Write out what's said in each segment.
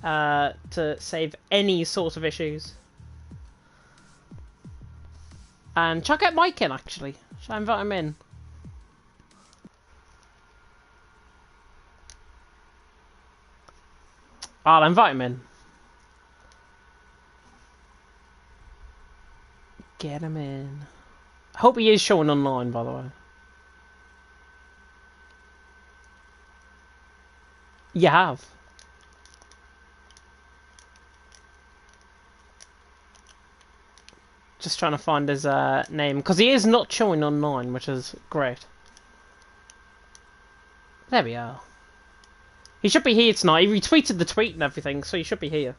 to save any sort of issues. And check out Mike in, actually. Should I invite him in? I'll invite him in. Get him in. I hope he is showing online, by the way. You have. Just trying to find his name, because he is not showing online, which is great. There we are. He should be here tonight. He retweeted the tweet and everything, so he should be here.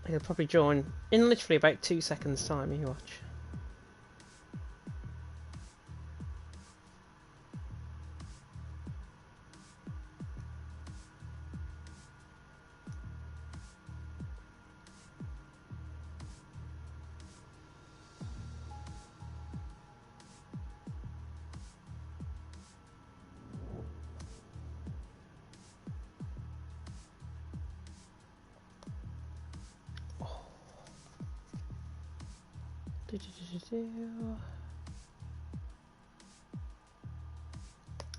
He'll probably join in literally about 2 seconds' time. You watch.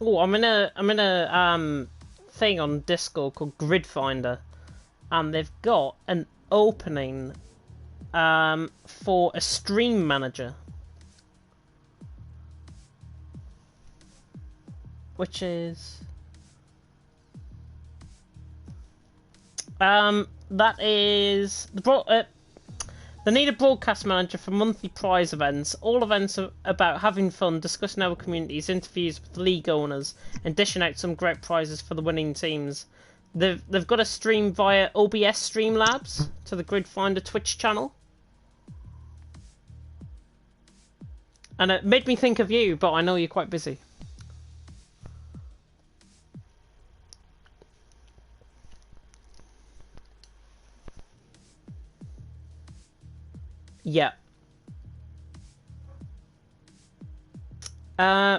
Oh, I'm in a thing on Discord called Grid Finder, and they've got an opening for a stream manager, which is that is they need a broadcast manager for monthly prize events. All events are about having fun, discussing our communities, interviews with league owners, and dishing out some great prizes for the winning teams. They've got a stream via OBS Streamlabs to the Grid Finder Twitch channel. And it made me think of you, but I know you're quite busy. Yeah.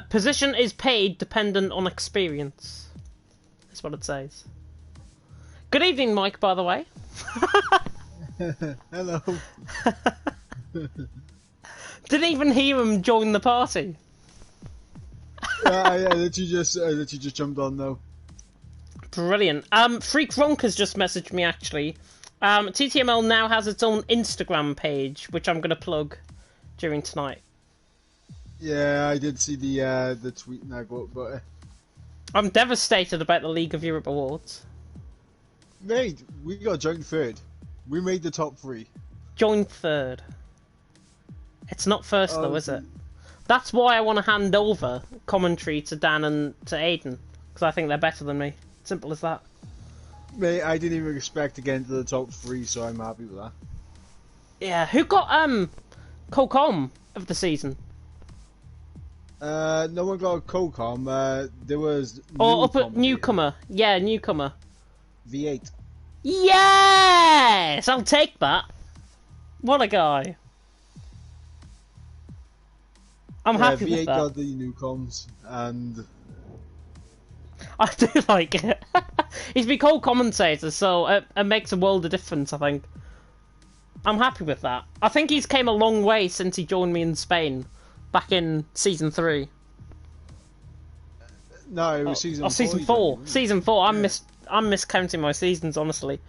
Position is paid dependent on experience. That's what it says. Good evening, Mike, by the way. Hello. Didn't even hear him join the party. I literally just jumped on though. Brilliant. Freak Ronk has just messaged me actually. TTML now has its own Instagram page, which I'm gonna plug during tonight. Yeah, I did see the tweet and I got, but I'm devastated about the League of Europe awards. mate, we got joint third. We made the top 3. Joint third. It's not first though, is it? That's why I want to hand over commentary to Dan and to Aiden, because I think they're better than me. Simple as that. Mate, I didn't even expect to get into the top 3, so I'm happy with that. Yeah, who got Cocom of the season? No one got a COCOM. There was newcomer. Yeah, newcomer. V8. Yes! I'll take that. What a guy. I'm happy with V8 that. got the newcoms, and I do like it. He's been called commentator, so it makes a world of difference, I think. I'm happy with that. I think he's came a long way since he joined me in Spain, back in Season 3. no, it was season 4. Season 4. Season 4. I'm miscounting my seasons, honestly.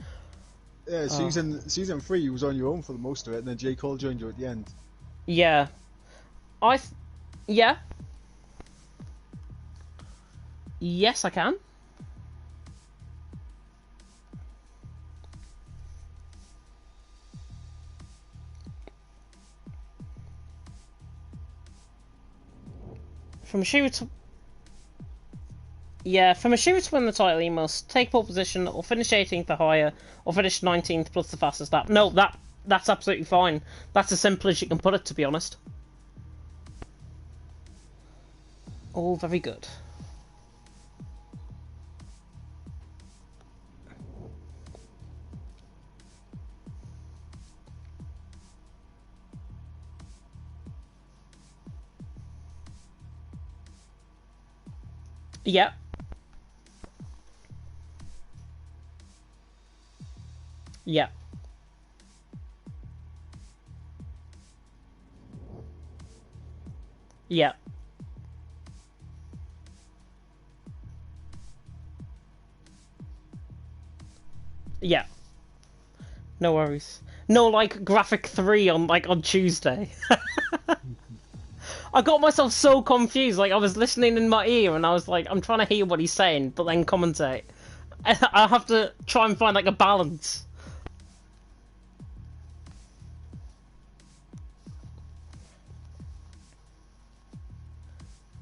Yeah, season 3 you was on your own for the most of it, and then J. Cole joined you at the end. Yeah. Yeah. Yes, I can. From a shooter to... Yeah, from a shooter to win the title, he must take pole position, or finish 18th or higher, or finish 19th plus the fastest lap. No, that's absolutely fine. That's as simple as you can put it, to be honest. All very good. Yeah. Yeah. Yeah. Yeah. No worries. No, like, graphic 3 on, like, on Tuesday. I got myself so confused, like, I was listening in my ear, and I was like, I'm trying to hear what he's saying, but then commentate. I have to try and find, like, a balance.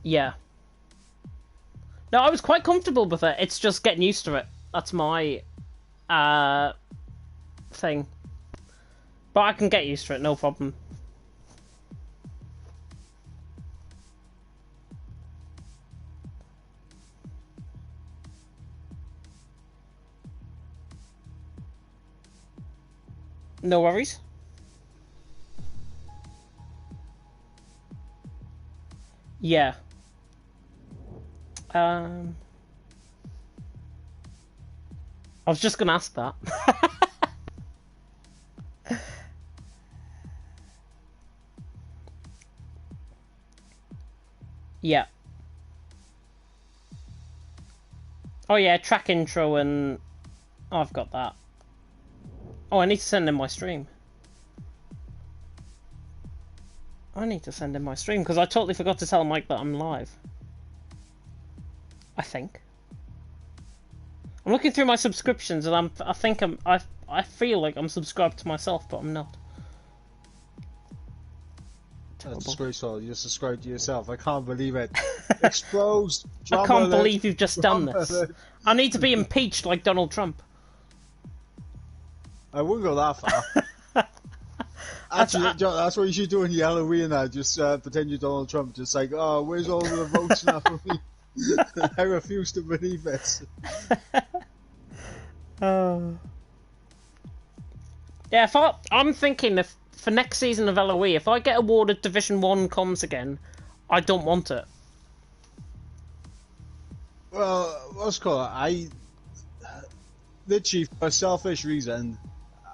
Yeah. No, I was quite comfortable with it. It's just getting used to it. That's my, thing. But I can get used to it, no problem. No worries. Yeah. I was just gonna ask that. Yeah. Oh yeah, track intro and... Oh, I've got that. Oh, I need to send in my stream. I need to send in my stream, because I totally forgot to tell Mike that I'm live. I think. I'm looking through my subscriptions, and I feel like I'm subscribed to myself, but I'm not. That's Terrible. disgraceful. You subscribe to yourself. I can't believe it. Exposed. I Drama can't alert. believe you've just done Drama this. alert. I need to be impeached like Donald Trump. I wouldn't go that far. Actually, John, that's what you should do in your Halloween. Just pretend you're Donald Trump. Just like, oh, where's all the votes now for me? I refuse to believe it. Yeah, I'm thinking if for next season of LOE, if I get awarded Division 1 comms again, I don't want it. Well, what's called? Literally, for a selfish reason,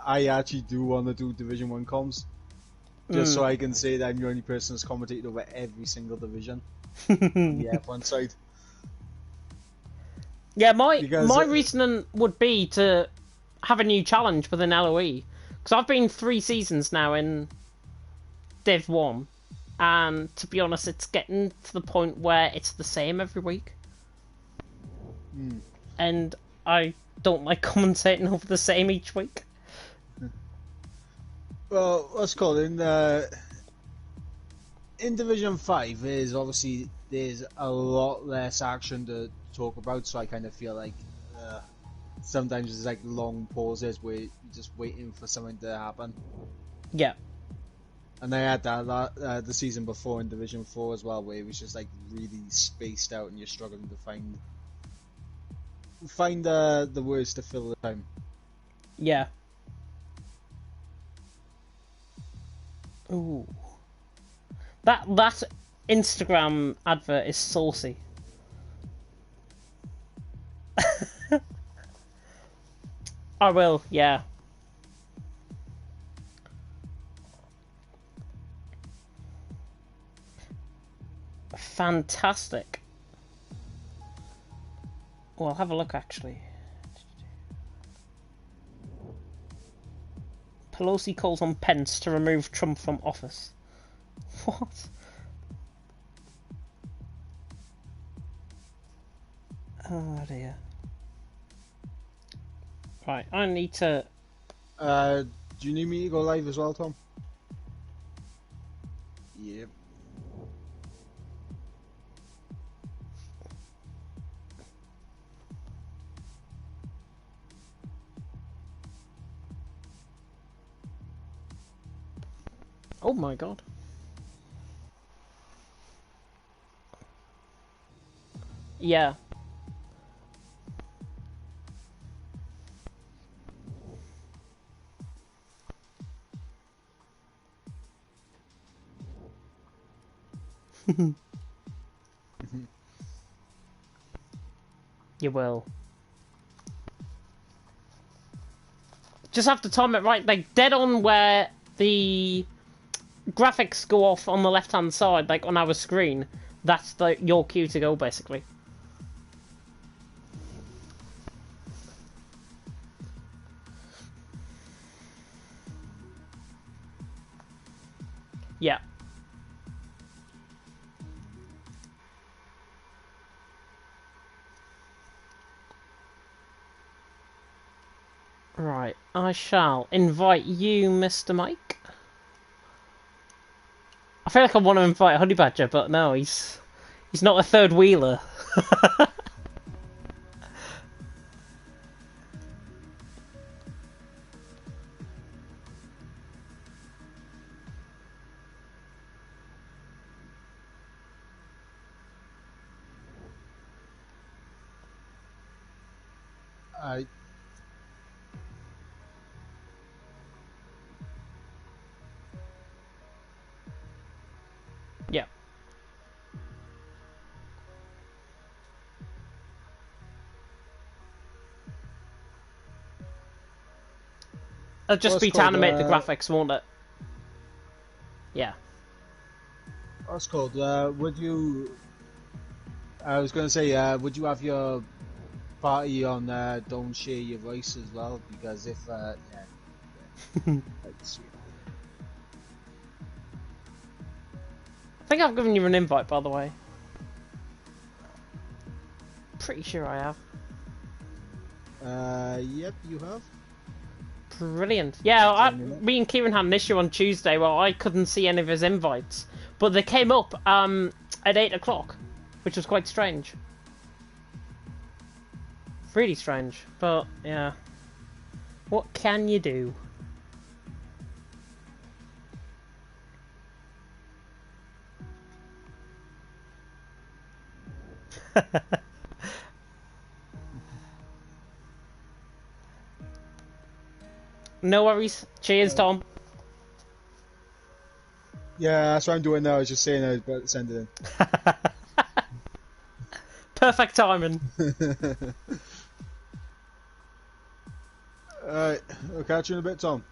I actually do want to do Division 1 comms. Just so I can say that I'm the only person that's commentated over every single division on the F1 side. Yeah, my reasoning would be to have a new challenge within LOE. Because I've been 3 seasons now in Div 1. And to be honest, it's getting to the point where it's the same every week. And I don't like commentating over the same each week. Well, what's called in Division 5 is obviously there's a lot less action to talk about, so I kind of feel like sometimes there's like long pauses where you're just waiting for something to happen. Yeah. And I had that the season before in Division 4 as well, where it was just like really spaced out and you're struggling to find the words to fill the time. Yeah. Ooh. That Instagram advert is saucy. I will, yeah. Fantastic. Well, I'll have a look actually. Pelosi calls on Pence to remove Trump from office. What? Oh dear. Right, I need to... Do you need me to go live as well, Tom? Yep. Oh my god. Yeah. You will. Just have to time it right, like dead on where the graphics go off on the left-hand side, like on our screen. That's your cue to go, basically. Yeah. Right, I shall invite you, Mr. Mike. I feel like I want to invite Honey Badger, but no, he's not a third wheeler. I Yeah. It'll just what's be to called animate the graphics, won't it? Yeah. what's called would you? I was gonna say, would you have your party on Don't Share Your Voice as well? Because if let's see. I think I've given you an invite, by the way. Pretty sure I have. Yep, you have. Brilliant. Yeah, me and Kieran had an issue on Tuesday where I couldn't see any of his invites, but they came up at 8 o'clock, which was quite strange. Really strange, but yeah. What can you do? No worries. Cheers, Tom. Yeah, that's what I'm doing now. I was just saying I was about to send it Perfect timing. in. Alright, I'll catch you in a bit, Tom.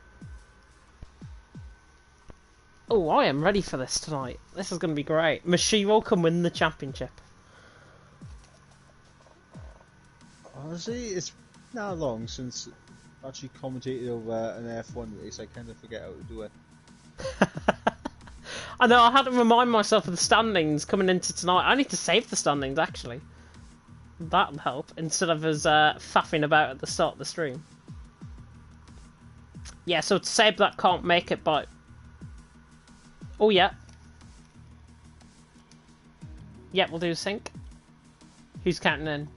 Oh, I am ready for this tonight. This is going to be great. Mashiro can win the championship. Honestly, it's not long since I actually commentated over an F1 race. I kind of forget how to do it. I know, I had to remind myself of the standings coming into tonight. I need to save the standings, actually. That'll help, instead of us faffing about at the start of the stream. Yeah, so to save that can't make it, but... Oh, yeah. Yeah, we'll do sync. Who's counting in?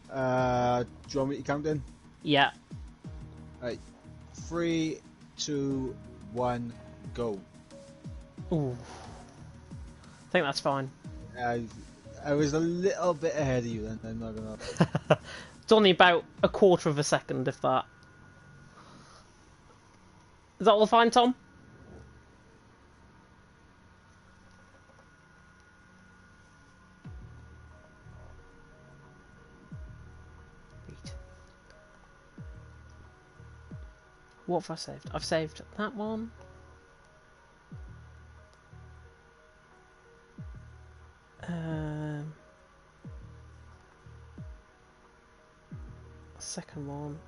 Do you want me to count in? Yeah. Right. 3, 2, 1, go. Ooh. I think that's fine. I was a little bit ahead of you then, I'm not gonna... It's only about a quarter of a second, if that. Is that all fine, Tom? What have I saved? I've saved that one. Second one.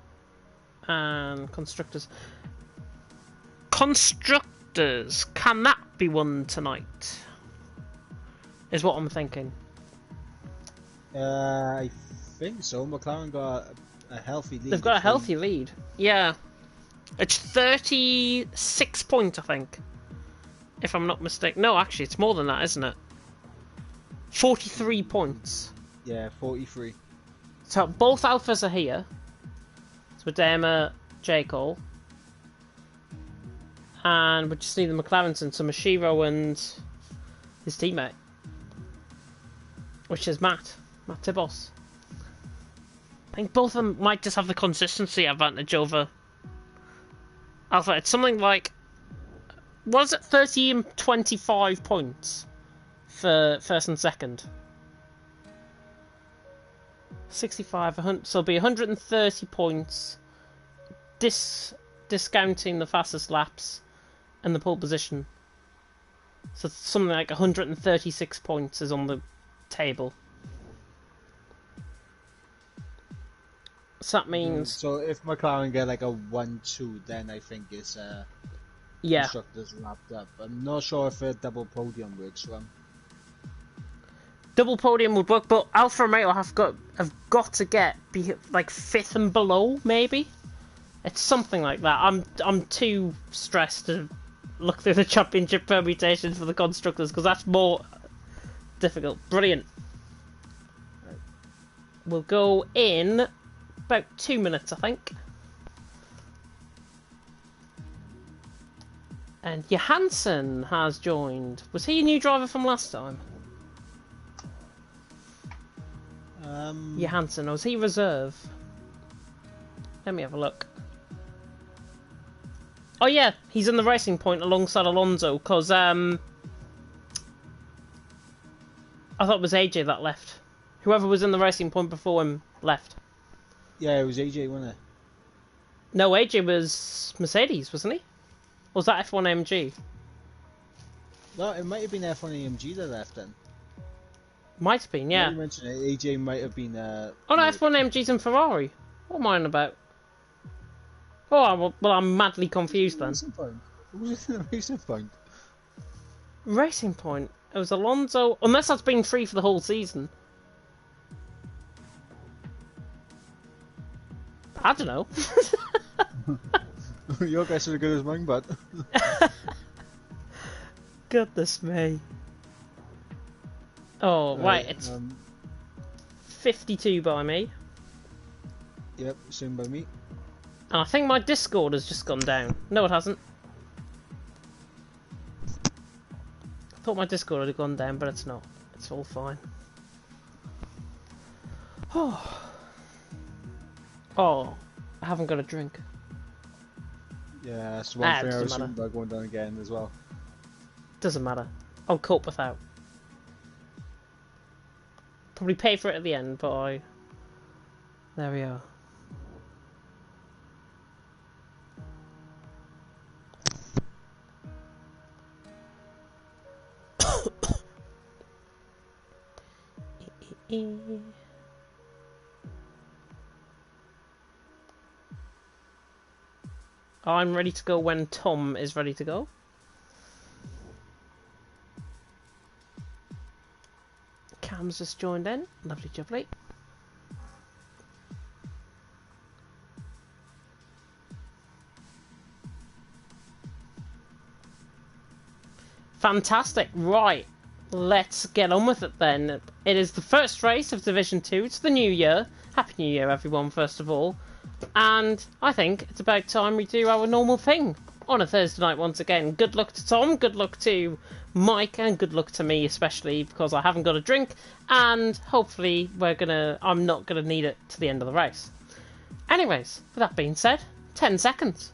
And constructors. Constructors! Can that be won tonight? Is what I'm thinking. I think so. McLaren got a healthy lead. They've got a healthy lead. Yeah. It's 36 points, I think. If I'm not mistaken. No, actually, it's more than that, isn't it? 43 points. Yeah, 43. So both alphas are here. So Dema, J. Cole. And we just need the McLarens and so Mashiro and his teammate. Which is Matt Tibos. I think both of them might just have the consistency advantage over Alpha. It's something like... Was it 30 and 25 points for first and second? 65, 100, so it'll be 130 points discounting the fastest laps and the pole position. So something like 136 points is on the table. So that means... So if McLaren get like a 1-2, then I think it's yeah. constructors wrapped up. I'm not sure if a double podium works for them. Double podium would work, but Alfa Romeo have got to be like 5th and below, maybe. It's something like that. I'm too stressed to look through the championship permutations for the constructors because that's more difficult. Brilliant. We'll go in about 2 minutes, I think. And Johansson has joined. Was he a new driver from last time? Johansson, or was he reserve? Let me have a look. Oh yeah, he's in the Racing Point alongside Alonso, because I thought it was AJ that left. Whoever was in the Racing Point before him left. Yeah, it was AJ, wasn't it? No, AJ was Mercedes, wasn't he? Or was that F1 AMG? No, it might have been F1 AMG that left then. Might have been, yeah. You mentioned it, AJ might have been... oh no, F1 AMG's in Ferrari. What am I on about? Oh, well, I'm madly confused then. Who was in the Racing Point? Racing Point? It was Alonso... Unless that's been free for the whole season. I don't know. Your guess is as good as mine, but... Goodness me. Oh, right, it's 52 by me. Yep, same by me. And I think my Discord has just gone down. No, it hasn't. I thought my Discord had gone down, but it's not. It's all fine. Oh, I haven't got a drink. Yeah, that's one thing I was thinking about going down again as well. Doesn't matter. I'll cope without. Probably pay for it at the end, but there we are. I'm ready to go when Tom is ready to go. Cam's just joined in. Lovely jubbly. Fantastic. Right. Let's get on with it then. It is the first race of Division 2. It's the new year. Happy New Year, everyone, first of all. And I think it's about time we do our normal thing on a Thursday night once again. Good luck to Tom, good luck to Mike, and good luck to me, especially because I haven't got a drink. And hopefully I'm not gonna need it to the end of the race. Anyways, with that being said, 10 seconds.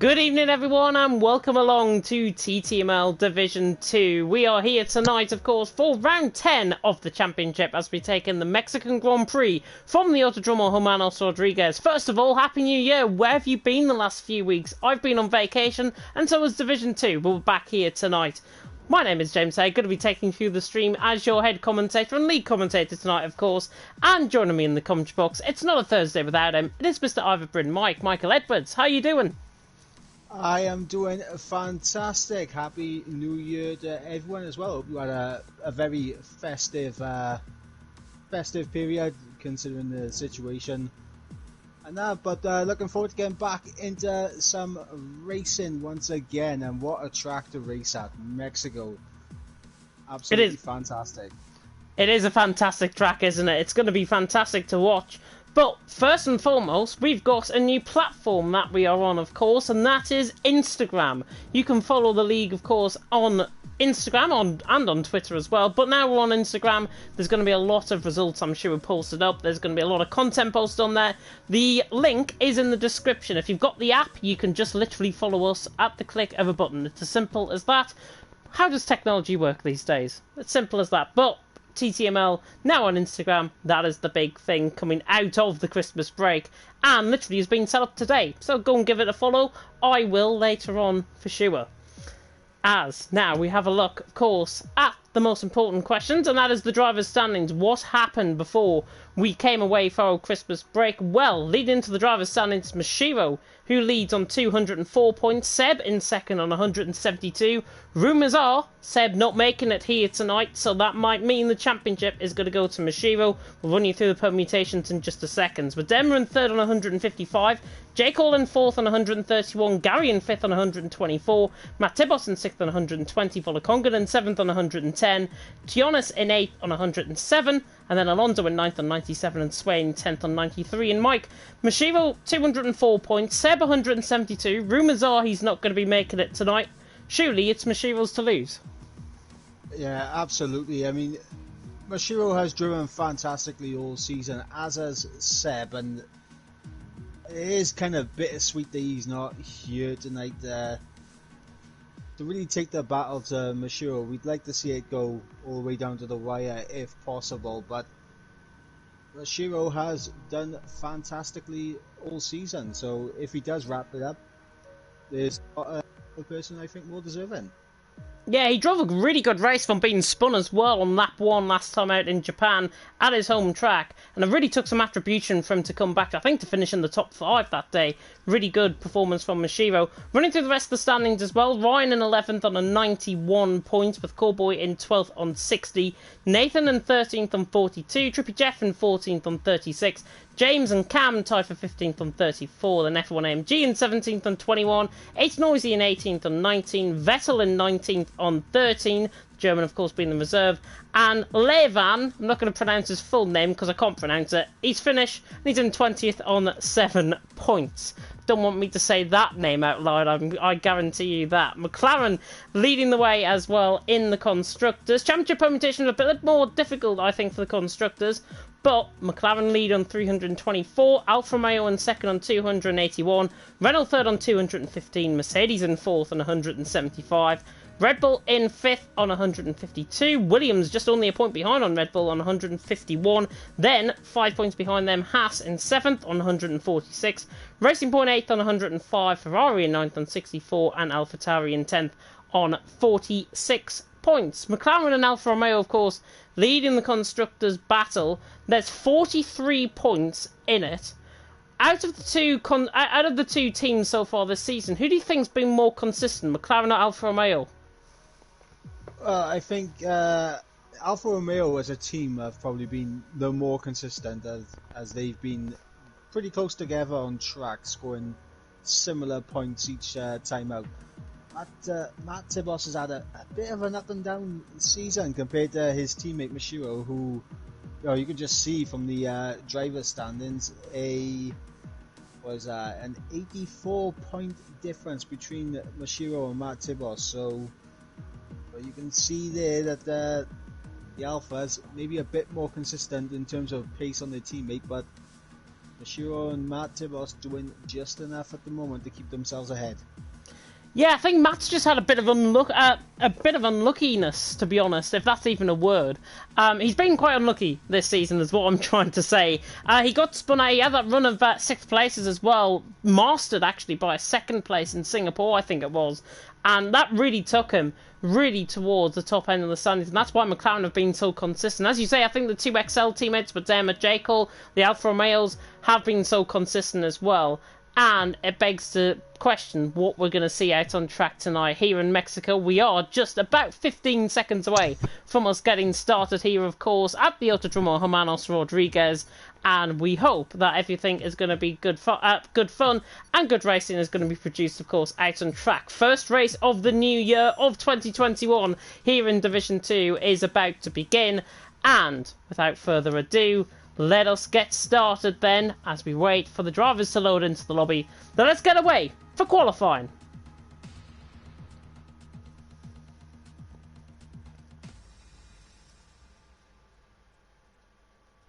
Good evening everyone and welcome along to TTML Division 2. We are here tonight of course for round 10 of the championship as we take in the Mexican Grand Prix from the Autodromo Hermanos Rodriguez. First of all, Happy New Year! Where have you been the last few weeks? I've been on vacation and so has Division 2, but we're back here tonight. My name is James Hay, going to be taking you through the stream as your head commentator and lead commentator tonight, of course. And joining me in the commentary box, it's not a Thursday without him. It is Mr. Ivor Bryn, Michael Edwards. How are you doing? I am doing fantastic. Happy New Year to everyone as well. Hope you had a very festive period considering the situation. And but looking forward to getting back into some racing once again. And what a track to race at, Mexico. Absolutely fantastic. It is a fantastic track, isn't it? It's going to be fantastic to watch. But first and foremost, we've got a new platform that we are on, of course, and that is Instagram. You can follow the league, of course, on Instagram and on Twitter as well. But now we're on Instagram. There's going to be a lot of results, I'm sure, posted up. There's going to be a lot of content posted on there. The link is in the description. If you've got the app, you can just literally follow us at the click of a button. It's as simple as that. How does technology work these days? It's simple as that. But TTML now on Instagram, that is the big thing coming out of the Christmas break and literally has been set up today, so go and give it a follow. I will later on for sure. As now we have a look, of course, at the most important questions, and that is the driver's standings. What happened before we came away for our Christmas break? Well, leading into the driver's standings, Mashiro, who leads on 204 points. Seb in second on 172. Rumours are Seb not making it here tonight, so that might mean the championship is going to go to Mashiro. We'll run you through the permutations in just a second. But Demmer in third on 155. Jake Hall in fourth on 131. Gary in fifth on 124. Matt Tibos in sixth on 120. Volakongan in seventh on 110. Tionis in eighth on 107. And then Alonso in 9th on 97 and Swain 10th on 93. And Mike, Mashiro 204 points, Seb 172. Rumours are he's not going to be making it tonight. Surely it's Mashiro's to lose. Yeah, absolutely. I mean, Mashiro has driven fantastically all season, as has Seb, and it is kind of bittersweet that he's not here tonight to really take the battle to Mashiro. We'd like to see it go all the way down to the wire if possible, but Mashiro has done fantastically all season, so if he does wrap it up, there's a person I think more deserving. Yeah, he drove a really good race from being spun as well on lap 1 last time out in Japan at his home track. And it really took some attribution for him to come back, I think, to finish in the top 5 that day. Really good performance from Mashiro. Running through the rest of the standings as well. Ryan in 11th on a 91 points, with Cowboy in 12th on 60. Nathan in 13th on 42. Trippy Jeff in 14th on 36. James and Cam tied for 15th on 34, then F1 AMG in 17th on 21, 8 Noisy in 18th on 19, Vettel in 19th on 13, German of course being the reserve, and Levan, I'm not going to pronounce his full name because I can't pronounce it, he's finished and he's in 20th on 7 points. Don't want me to say that name out loud, I guarantee you that. McLaren leading the way as well in the Constructors. Championship permutation is a bit more difficult, I think, for the Constructors. But McLaren lead on 324, Alfa Romeo in second on 281, Renault third on 215, Mercedes in fourth on 175, Red Bull in fifth on 152, Williams just only a point behind on Red Bull on 151, then 5 points behind them, Haas in seventh on 146, Racing Point eighth on 105, Ferrari in ninth on 64, and AlphaTauri in 10th on 46 points. McLaren and Alfa Romeo, of course, leading the Constructors' battle. There's 43 points in it. Out of the two teams so far this season, who do you think's been more consistent, McLaren or Alfa Romeo? I think Alfa Romeo as a team have probably been the more consistent as they've been pretty close together on track, scoring similar points each time out. Matt Tibos has had a bit of an up and down season compared to his teammate Mashiro, who you can just see from the driver standings an 84 point difference between Mashiro and Matt Tibos. So you can see there that the Alphas maybe a bit more consistent in terms of pace on their teammate, but Mashiro and Matt Tibos doing just enough at the moment to keep themselves ahead. Yeah, I think Matt's just had a bit of unluckiness, to be honest, if that's even a word. He's been quite unlucky this season, is what I'm trying to say. He got spun out. He had that run of 6th places as well, mastered actually by a 2nd place in Singapore, I think it was, and that really took him really towards the top end of the standings, and that's why McLaren have been so consistent. As you say, I think the 2XL teammates, but Dermot Jekyll, the Alfa Romeos, have been so consistent as well. And it begs to question what we're going to see out on track tonight here in Mexico. We are just about 15 seconds away from us getting started here, of course, at the Autodromo Hermanos Rodriguez. And we hope that everything is going to be good fun and good racing is going to be produced, of course, out on track. First race of the new year of 2021 here in Division 2 is about to begin. And without further ado, let us get started then, as we wait for the drivers to load into the lobby. Then let's get away for qualifying.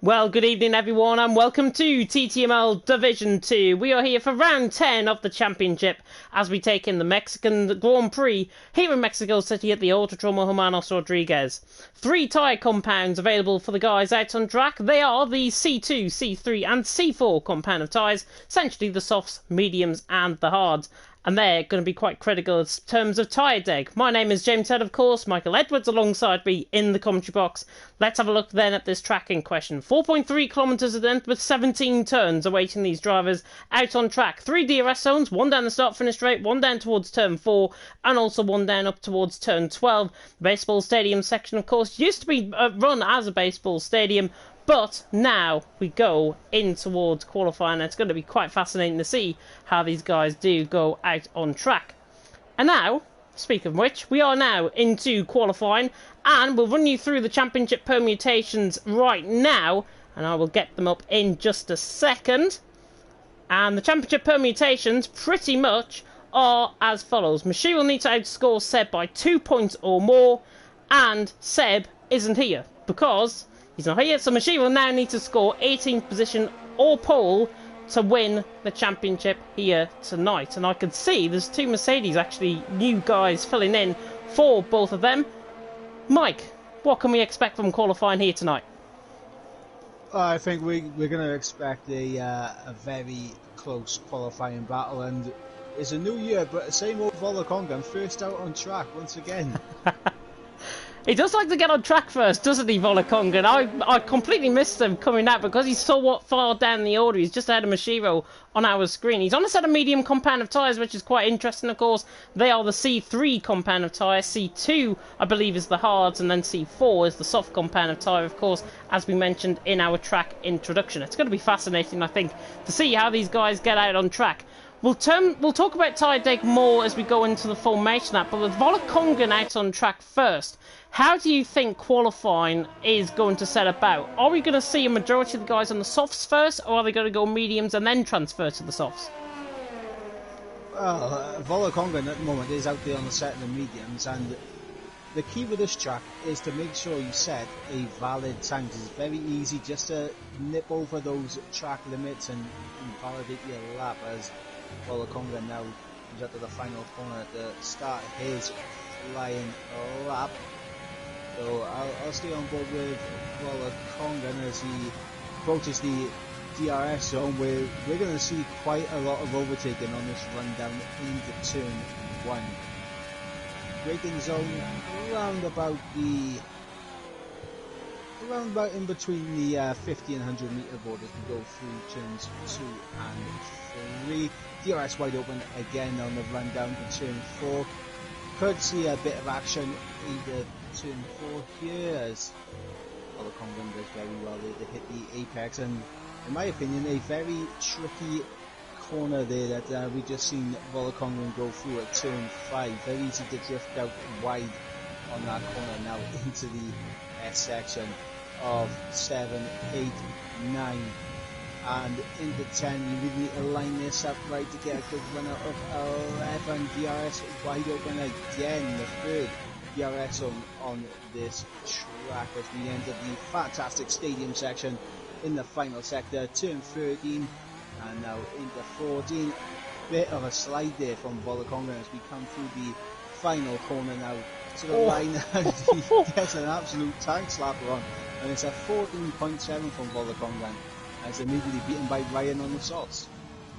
Well, good evening everyone and welcome to TTML Division 2. We are here for round 10 of the championship as we take in the Mexican Grand Prix here in Mexico City at the Autodromo Hermanos Rodriguez. 3 tyre compounds available for the guys out on track. They are the C2, C3 and C4 compound of tyres, essentially the softs, mediums and the hards. And they're going to be quite critical in terms of tyre deg. My name is James Head, of course. Michael Edwards alongside me in the commentary box. Let's have a look then at this track in question. 4.3 kilometres at length with 17 turns awaiting these drivers out on track. 3 DRS zones, 1 down the start-finish straight, 1 down towards turn 4, and also 1 down up towards turn 12. The baseball stadium section, of course, used to be run as a baseball stadium, but now we go in towards qualifying, and it's going to be quite fascinating to see how these guys do go out on track. And now, speaking of which, we are now into qualifying, and we'll run you through the championship permutations right now, and I will get them up in just a second. And the championship permutations pretty much are as follows. Mashi will need to outscore Seb by 2 points or more, and Seb isn't here because he's not here, so Mashi will now need to score 18th position or pole to win the championship here tonight. And I can see there's 2 Mercedes, actually, new guys filling in for both of them. Mike, what can we expect from qualifying here tonight? I think we're going to expect a very close qualifying battle, and it's a new year, but the same old Volakongan first out on track once again. He does like to get on track first, doesn't he, Volakongan? I completely missed him coming out because he's so far down the order. He's just ahead of Mashiro on our screen. He's on a set of medium compound of tyres, which is quite interesting, of course. They are the C3 compound of tyre. C2, I believe, is the hards, and then C4 is the soft compound of tyre, of course, as we mentioned in our track introduction. It's going to be fascinating, I think, to see how these guys get out on track. We'll talk about tyre deg more as we go into the formation app, but with Volakongan out on track first, how do you think qualifying is going to set about? Are we going to see a majority of the guys on the softs first, or are they going to go mediums and then transfer to the softs? Well, Volakongan at the moment is out there on the set of the mediums, and the key with this track is to make sure you set a valid time. It's very easy just to nip over those track limits and invalidate your lap, as Volakongan now comes out to the final corner at the start of his flying lap. So I'll stay on board with Volakongan as he approaches the DRS zone, where we're going to see quite a lot of overtaking on this run down into turn 1. Braking zone around about in between the 50 and 100 metre borders to go through turns 2 and 3. DRS wide open again on the run down to turn 4. Could see a bit of action in turn 4 here, as Volakongan does very well to hit the apex, and in my opinion a very tricky corner there that we just seen Volakongan go through at turn 5. Very easy to drift out wide on that corner now into the S section of 7, 8, 9 and into 10. You really need to line this up right to get a good run out of 11. DRS wide open again, the third DRS on this track as we enter the fantastic stadium section in the final sector, turn 13, and now into 14. Bit of a slide there from Volakonga as we come through the final corner now to the line, and he gets an absolute tank slapper on, and it's a 14.7 from Volakonga, as immediately beaten by Ryan on the softs.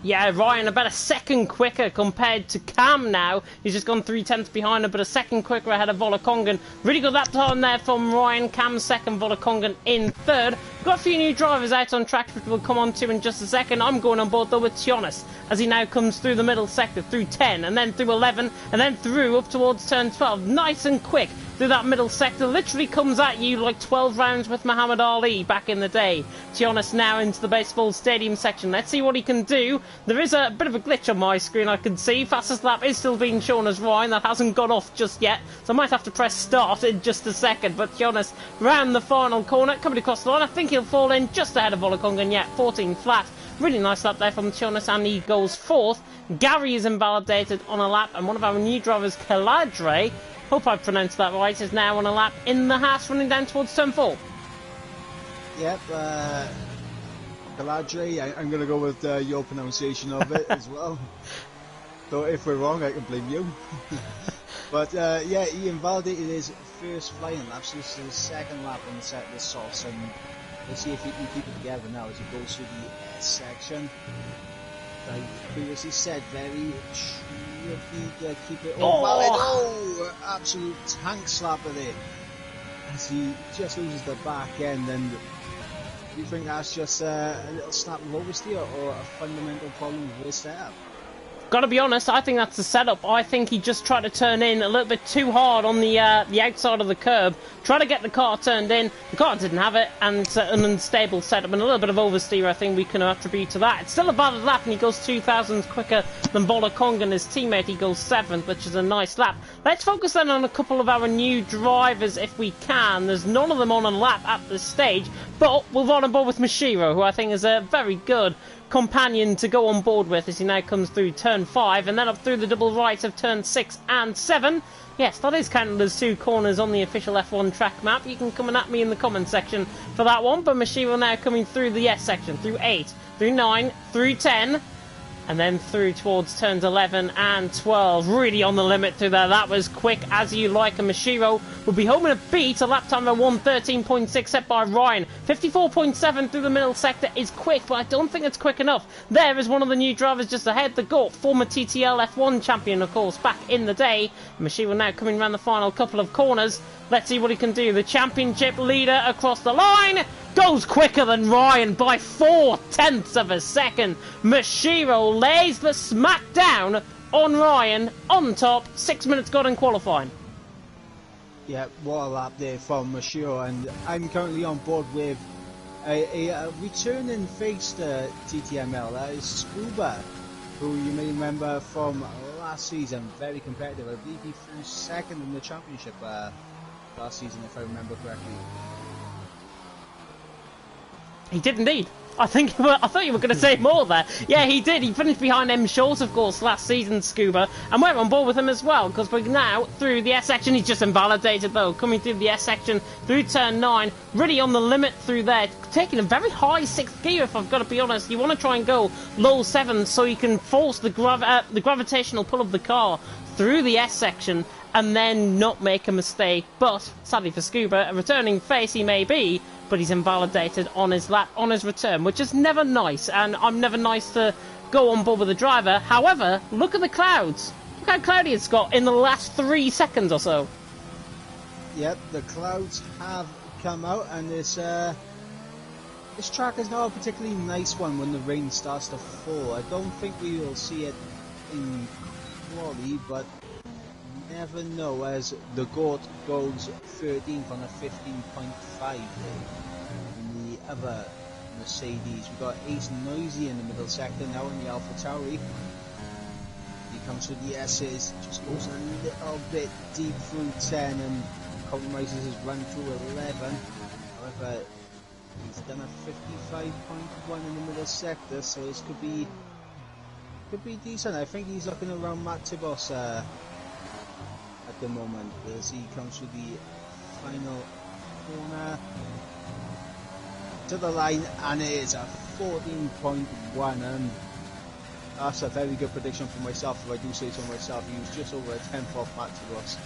Yeah, Ryan about a second quicker compared to Cam now. He's just gone 3/10 behind him, but a second quicker ahead of Volakongan. Really good lap time there from Ryan. Cam second, Volakongan in third. We've got a few new drivers out on track, which we'll come on to in just a second. I'm going on board though with Tionis, as he now comes through the middle sector, through 10, and then through 11, and then through up towards turn 12. Nice and quick through that middle sector, literally comes at you like 12 rounds with Muhammad Ali back in the day. Tionis now into the baseball stadium section. Let's see what he can do. There is a bit of a glitch on my screen, I can see. Fastest lap is still being shown as Ryan. That hasn't gone off just yet, so I might have to press start in just a second. But Tionis round the final corner, coming across the line. I think he'll fall in just ahead of Volakongan, yet 14 flat. Really nice lap there from Tionis, and he goes fourth. Gary is invalidated on a lap, and one of our new drivers, Kaladre, hope I pronounced that right, is now on a lap in the Haas running down towards turn 4. Yep, Kaladre, I'm going to go with your pronunciation of it as well. So if we're wrong, I can blame you. But yeah, he invalidated his first flying lap, so this is his second lap on the set of the sauce, and we'll see if he can keep it together now as he goes through the S section. Like previously said, very tricky to keep it all valid. Oh, absolute tank slapper there as he just loses the back end. And do you think that's just a little snap of oversteer or a fundamental problem with his setup? Gotta be honest, I think that's the setup. I think he just tried to turn in a little bit too hard on the outside of the curb. Try to get the car turned in. The car didn't have it, and it's an unstable setup and a little bit of oversteer I think we can attribute to that. It's still a valid lap, and he goes 2,000 quicker than Volakongan, his teammate. He goes 7th, which is a nice lap. Let's focus then on a couple of our new drivers if we can. There's none of them on a lap at this stage, but we'll run on board with Mashiro, who I think is a very good companion to go on board with as he now comes through turn 5 and then up through the double right of turn 6 and 7. Yes, that is counted as 2 corners on the official F1 track map. You can come at me in the comment section for that one, but Mashiro now coming through the S section, through 8, through 9, through 10, and then through towards turns 11 and 12. Really on the limit through there. That was quick as you like, and Mashiro will be home in a beat. A lap time of 1:13.6 set by Ryan. 54.7 through the middle sector is quick, but I don't think it's quick enough. There is one of the new drivers just ahead, the GOAT, former TTL F1 champion, of course, back in the day. Mashiro now coming around the final couple of corners. Let's see what he can do. The championship leader across the line goes quicker than Ryan by 4/10 of a second. Mashiro lays the smack down on Ryan on top. 6 minutes gone in qualifying. Yeah, what a lap there from Mashiro, and I'm currently on board with a returning face to TTML. That is Scuba, who you may remember from last season. Very competitive. I believe he finished second in the championship last season, if I remember correctly. He did indeed. I thought you were going to say more there. Yeah, he did. He finished behind M. Short, of course, last season, Scuba, and we're on board with him as well, because we're now through the S section. He's just invalidated, though, coming through the S section, through turn 9, really on the limit through there, taking a very high 6th gear, if I've got to be honest. You want to try and go low 7 so you can force the gravitational pull of the car through the S section and then not make a mistake. But, sadly for Scuba, a returning face he may be, but he's invalidated on his lap, on his return, which is never nice, and I'm never nice to go on board with a driver. However, look at the clouds. Look how cloudy it's got in the last 3 seconds or so. Yep, the clouds have come out, and this track is not a particularly nice one when the rain starts to fall. I don't think we will see it in quali, but never know, as the GOAT goes 13th on a 15.5. And the other Mercedes, we've got Ace Noisy in the middle sector now in the Alpha Tauri. He comes with the S's, just goes a little bit deep through 10 and compromises his run through 11. However, he's done a 55.1 in the middle sector, so this could be decent. I think he's looking around Matt Tibos at the moment as he comes through the final corner. to the line, and it is a 14.1, and that's a very good prediction for myself, if I do say so myself. He was just over a 10th off Matt Tibos.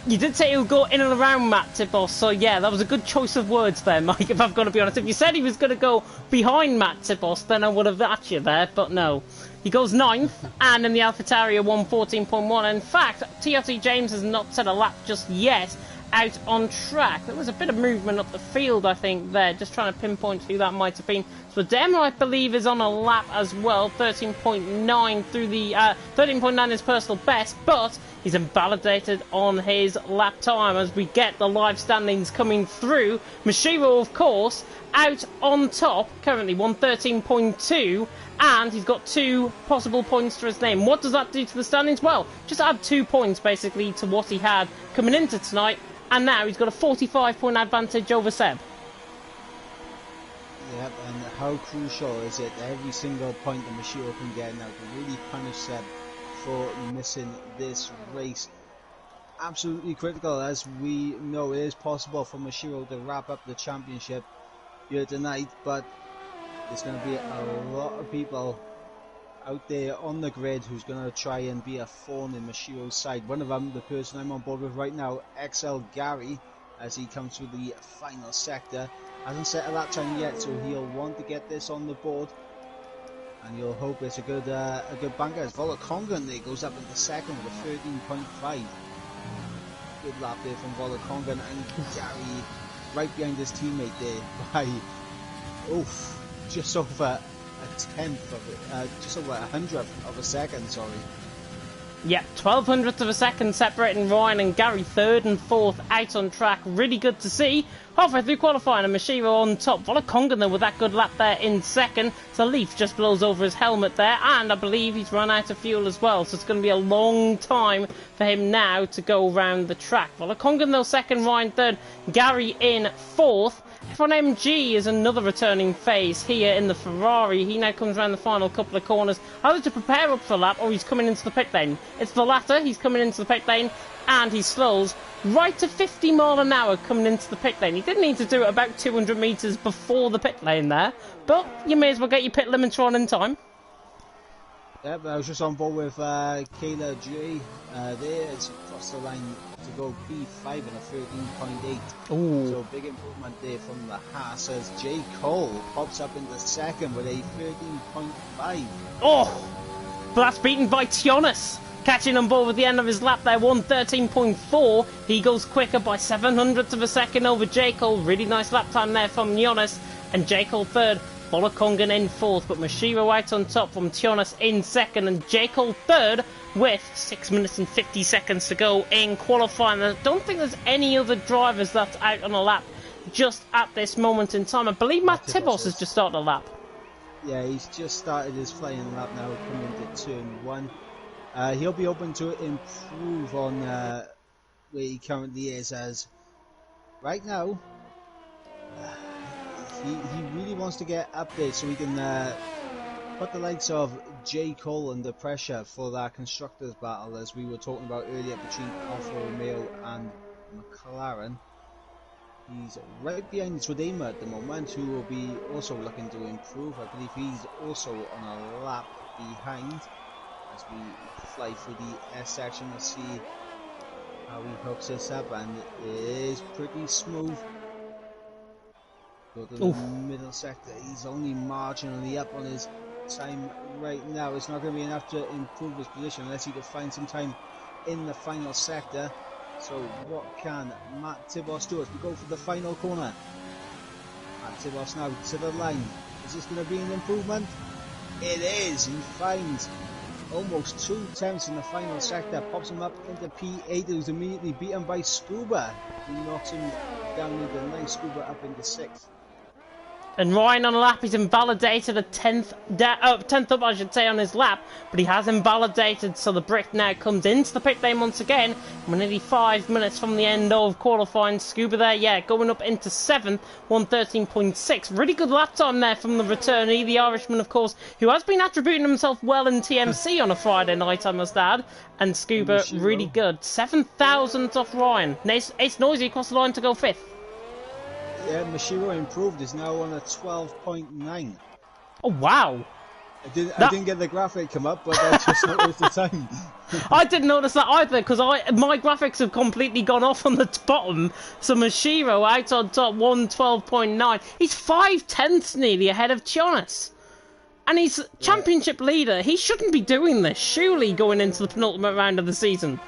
You did say he would go in and around Matt Tibos, so yeah, that was a good choice of words there, Mike, if I've got to be honest. If you said he was going to go behind Matt Tibos, then I would have at you there, but no. He goes 9th, and in the AlphaTauri 1:14.1. In fact, TRT James has not set a lap just yet out on track. There was a bit of movement up the field, I think, there, just trying to pinpoint who that might have been. So Demo, I believe, is on a lap as well, 13.9 through the 13.9 is personal best, but he's invalidated on his lap time as we get the live standings coming through. Mashiro, of course, out on top, currently 113.2, and he's got 2 possible points to his name. What does that do to the standings? Well, just add 2 points basically to what he had coming into tonight, and now he's got a 45-point advantage over Seb. Yep, and how crucial is it that every single point that Mashiro can get now to really punish Seb for missing this race? Absolutely critical, as we know it is possible for Mashiro to wrap up the championship here tonight, but there's going to be a lot of people out there on the grid who's going to try and be a thorn in Mashiro's side. One of them, the person I'm on board with right now, XL Gary, as he comes through the final sector. Hasn't set a lap time yet, so he'll want to get this on the board, and you'll hope it's a good banker. As Volakongan there goes up into second with a 13.5. Good lap there from Volakongan, and Gary right behind his teammate there by just over a tenth of just over 100th of a second, sorry. Yep, 1200th of a second separating Ryan and Gary, 3rd and 4th out on track. Really good to see. Halfway through qualifying, and Mashiro on top. Volakongan though with that good lap there in second. So Leaf just blows over his helmet there, and I believe he's run out of fuel as well. So it's going to be a long time for him now to go around the track. Volakongan though second, Ryan third, Gary in 4th. F1MG is another returning phase here in the Ferrari. He now comes around the final couple of corners, either to prepare up for a lap or he's coming into the pit lane. It's the latter. He's coming into the pit lane and he slows right to 50 mile an hour coming into the pit lane. He did need to do it about 200 metres before the pit lane there, but you may as well get your pit limiter on in time. Yep, I was just on board with Kayla J there. It's across the line to go P5 and a 13.8. Ooh. So big improvement there from the Haas as J. Cole pops up into second with a 13.5. Oh, but that's beaten by Tionis. Catching on board with the end of his lap there, 113.4. He goes quicker by 700ths of a second over J. Cole. Really nice lap time there from Tionis. And J. Cole third. Volakongan in 4th, but Mashiro out on top from Tionis in 2nd, and J. Cole 3rd with 6 minutes and 50 seconds to go in qualifying. I don't think there's any other drivers that's out on a lap just at this moment in time. I believe Matt Tibos has just started a lap. Yeah, he's just started his flying lap now, coming into turn 1. He'll be hoping to improve on where he currently is, as right now he really wants to get up there so he can put the likes of J. Cole under pressure for that constructors battle, as we were talking about earlier, between Alfa Romeo and McLaren. He's right behind Swadema at the moment, who will be also looking to improve. I believe he's also on a lap behind as we fly through the S section to see how he hooks this up, and it is pretty smooth. Go to the middle sector. He's only marginally up on his time right now. It's not going to be enough to improve his position unless he can find some time in the final sector. So what can Matt Tibos do as we go for the final corner? Matt Tibos now to the line. Is this going to be an improvement? It is. He finds almost 2 tenths in the final sector, pops him up into P8, who's immediately beaten by Scuba. He knocks him down into 9, Scuba up into 6th. And Ryan on a lap, he's invalidated a 10th up, I should say, on his lap, but he has invalidated, so the Brit now comes into the pit lane once again. We're nearly 5 minutes from the end of qualifying. Scuba there, yeah, going up into 7th, 113.6. Really good lap time there from the returnee, the Irishman, of course, who has been attributing himself well in TMC on a Friday night, I must add. And Scuba, really good. 7,000th off Ryan. It's noisy across the line to go 5th. Yeah, Mashiro improved. Is now on a 12.9. Oh wow! I didn't get the graphic come up, but I just noticed the time. I didn't notice that either because my graphics have completely gone off on the bottom. So Mashiro out on top, 112.9. He's 5/10 nearly ahead of Jonas. And he's championship leader. He shouldn't be doing this, surely, going into the penultimate round of the season.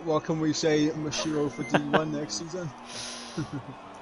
What can we say, Mashiro, for D1 next season?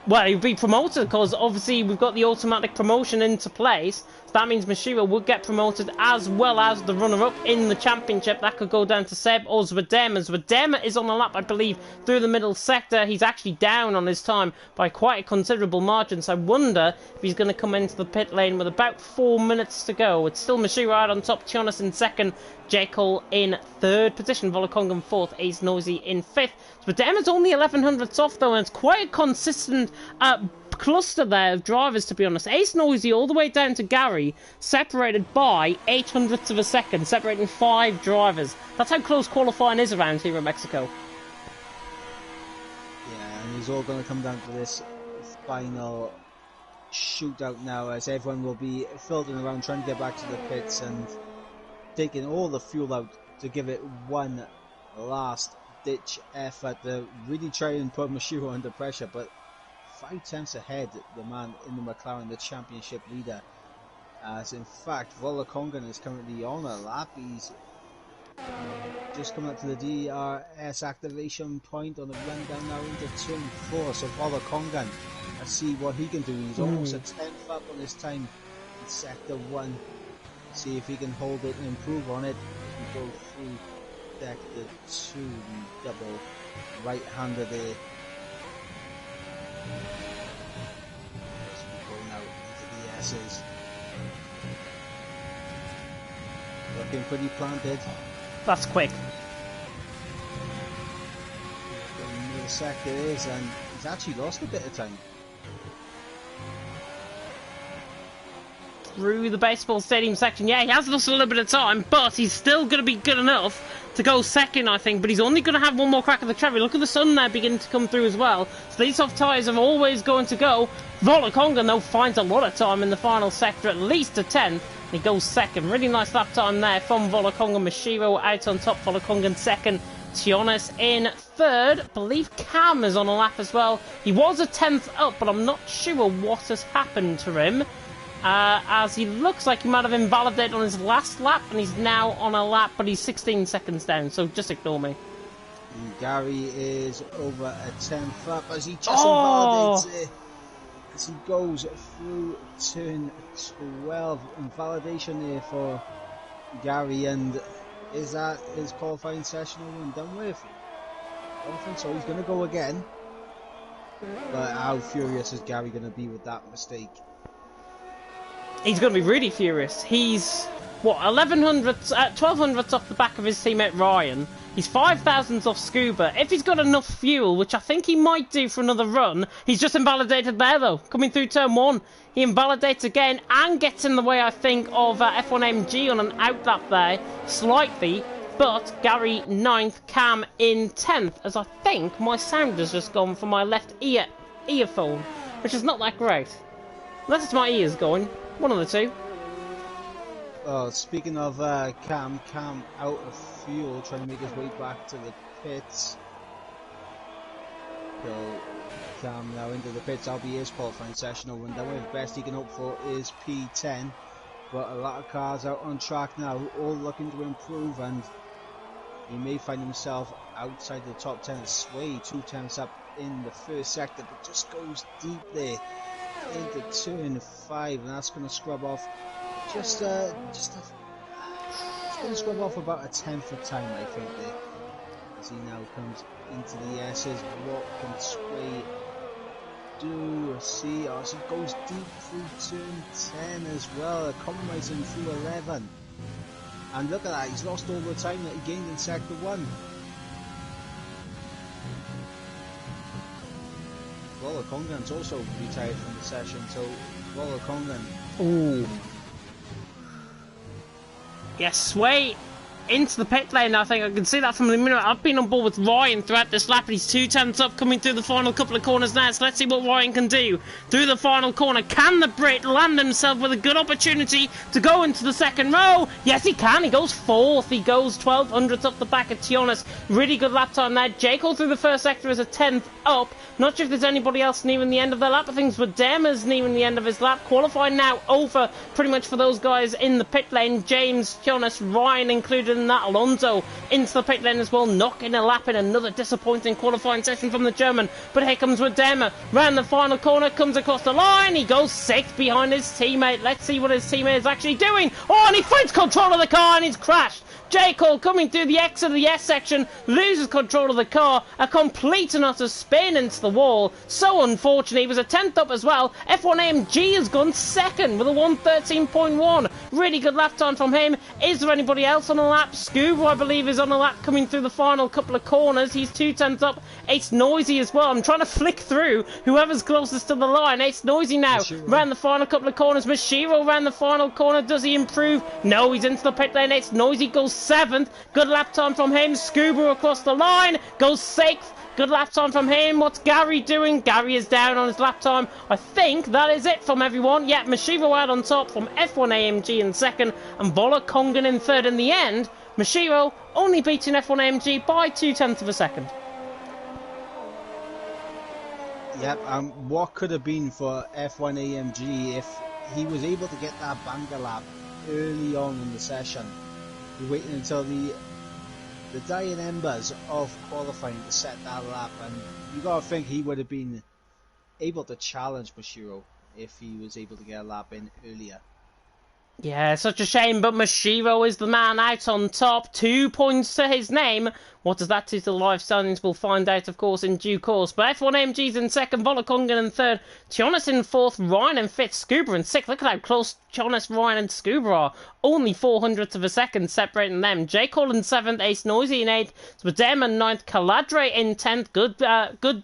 Well, he'll be promoted because obviously we've got the automatic promotion into place. So that means Mashiro would get promoted as well as the runner-up in the championship. That could go down to Seb or Zvedema. Zvedema is on a lap, I believe, through the middle sector. He's actually down on his time by quite a considerable margin. So I wonder if he's going to come into the pit lane with about 4 minutes to go. It's still Mashiro out on top, Jonas in second, Jekyll in third position, Volokongan fourth, Ace Noisy in fifth. Zvedema's only 1100ths off though, and it's quite a consistent cluster there of drivers, to be honest. Ace Noisy all the way down to Gary, separated by 800ths of a second, separating 5 drivers. That's how close qualifying is around here in Mexico. Yeah, and it's all going to come down to this final shootout now, as everyone will be filtering around trying to get back to the pits and taking all the fuel out to give it one last ditch effort to really try and put Mashiro under pressure. But 5 tenths ahead, the man in the McLaren, the championship leader, as in fact Volokongan is currently on a lap. He's just coming up to the DRS activation point on the run down now into turn 4. So Volokongan, let's see what he can do. He's almost a 10th up on his time in sector 1. See if he can hold it and improve on it. We go through sector 2, the double right-hander there. As we go now into the S's. Looking pretty planted. That's quick. The sector is, and he's actually lost a bit of time. Through the baseball stadium section. Yeah, he has lost a little bit of time, but he's still going to be good enough to go second, I think. But he's only going to have one more crack at the cherry. Look at the sun there beginning to come through as well. So these soft tyres are always going to go. Volokongan, though, finds a lot of time in the final sector, at least a 10th. He goes second. Really nice lap time there from Volokongan. Mashiro out on top. Volokongan second. Tionis in third. I believe Cam is on a lap as well. He was a 10th up, but I'm not sure what has happened to him. As he looks like he might have invalidated on his last lap, and he's now on a lap, but he's 16 seconds down, so just ignore me. And Gary is over a 10th up as he just invalidates it. As he goes through turn 12. Invalidation there for Gary, and is that his qualifying session over and done with? I don't think so. He's going to go again. But how furious is Gary going to be with that mistake? He's going to be really furious. He's, what, 1200ths off the back of his teammate Ryan. He's 5,000 off Scuba. If he's got enough fuel, which I think he might do for another run, he's just invalidated there, though. Coming through turn 1, he invalidates again and gets in the way, I think, of F1MG on an outlap there, slightly. But Gary 9th, Cam in 10th, as I think my sound has just gone for my left earphone, which is not that great. Unless it's my ears going. One of the two. Oh, speaking of Cam out of fuel, trying to make his way back to the pits. So Cam now into the pits. That'll be his qualifying session over and done with. Best he can hope for is P10. But a lot of cars out on track now, all looking to improve, and he may find himself outside the top 10. It's Sway 2 tenths up in the first sector, but just goes deep there into turn 5, and that's going to scrub off it's going to scrub off about a 10th of time, I think, there, as he now comes into the S's. What can Sway do? See, as he goes deep through turn 10 as well, compromising through 11, and look at that, he's lost all the time that he gained in sector 1. Volokongan's also retired from the session, so Volokongan. Ooh. Yes, Sway into the pit lane. I think I can see that from the minute. I've been on board with Ryan throughout this lap, and he's 2/10 up coming through the final couple of corners now. So let's see what Ryan can do through the final corner. Can the Brit land himself with a good opportunity to go into the second row? Yes, he can. He goes 4th. He goes 1200 up the back of Tionis. Really good lap time there. Jekyll through the first sector is a 10th up. Not sure if there's anybody else nearing the end of their lap. I think Vadema's nearing the end of his lap. Qualifying now over pretty much for those guys in the pit lane. James, Jonas, Ryan included in that. Alonso into the pit lane as well, knocking a lap in another disappointing qualifying session from the German. But here comes Vadema. Round the final corner, comes across the line. He goes 6th behind his teammate. Let's see what his teammate is actually doing. Oh, and he fights control of the car and he's crashed. J. Cole coming through the exit of the S section, loses control of the car, a complete and utter spin into the wall. So unfortunate. He was a 10th up as well. F1 AMG has gone 2nd with a 1:13.1. Really good lap time from him. Is there anybody else on the lap? Scuba, I believe, is on the lap coming through the final couple of corners. He's 2/10 up. It's Noisy as well. I'm trying to flick through whoever's closest to the line. It's Noisy now. Round the final couple of corners. Mashiro round the final corner. Does he improve? No, he's into the pit lane. It's Noisy goes 7th. Good lap time from him. Scuba across the line. Goes 6th. Good lap time from him. What's Gary doing? Gary is down on his lap time. I think that is it from everyone. Yeah, Mashiro out on top from F1 AMG in 2nd and Bola Kongan in 3rd. In the end, Mashiro only beating F1 AMG by 2/10 of a second. Yep, what could have been for F1 AMG if he was able to get that banger lap early on in the session. You're waiting until the dying embers of qualifying to set that lap, and you gotta think he would have been able to challenge Mashiro if he was able to get a lap in earlier. Yeah, such a shame, but Mashiro is the man out on top. 2 points to his name. What does that do to the live standings? We'll find out, of course, in due course. But F1 AMG's in 2nd, Volakongan in 3rd, Tionis in 4th, Ryan in 5th, Scuba in 6th. Look at how close Tionis, Ryan and Scuba are. Only 400ths of a second separating them. J. Cole in 7th, Ace Noisy in 8th, Spadem in 9th, Caladre in 10th. Good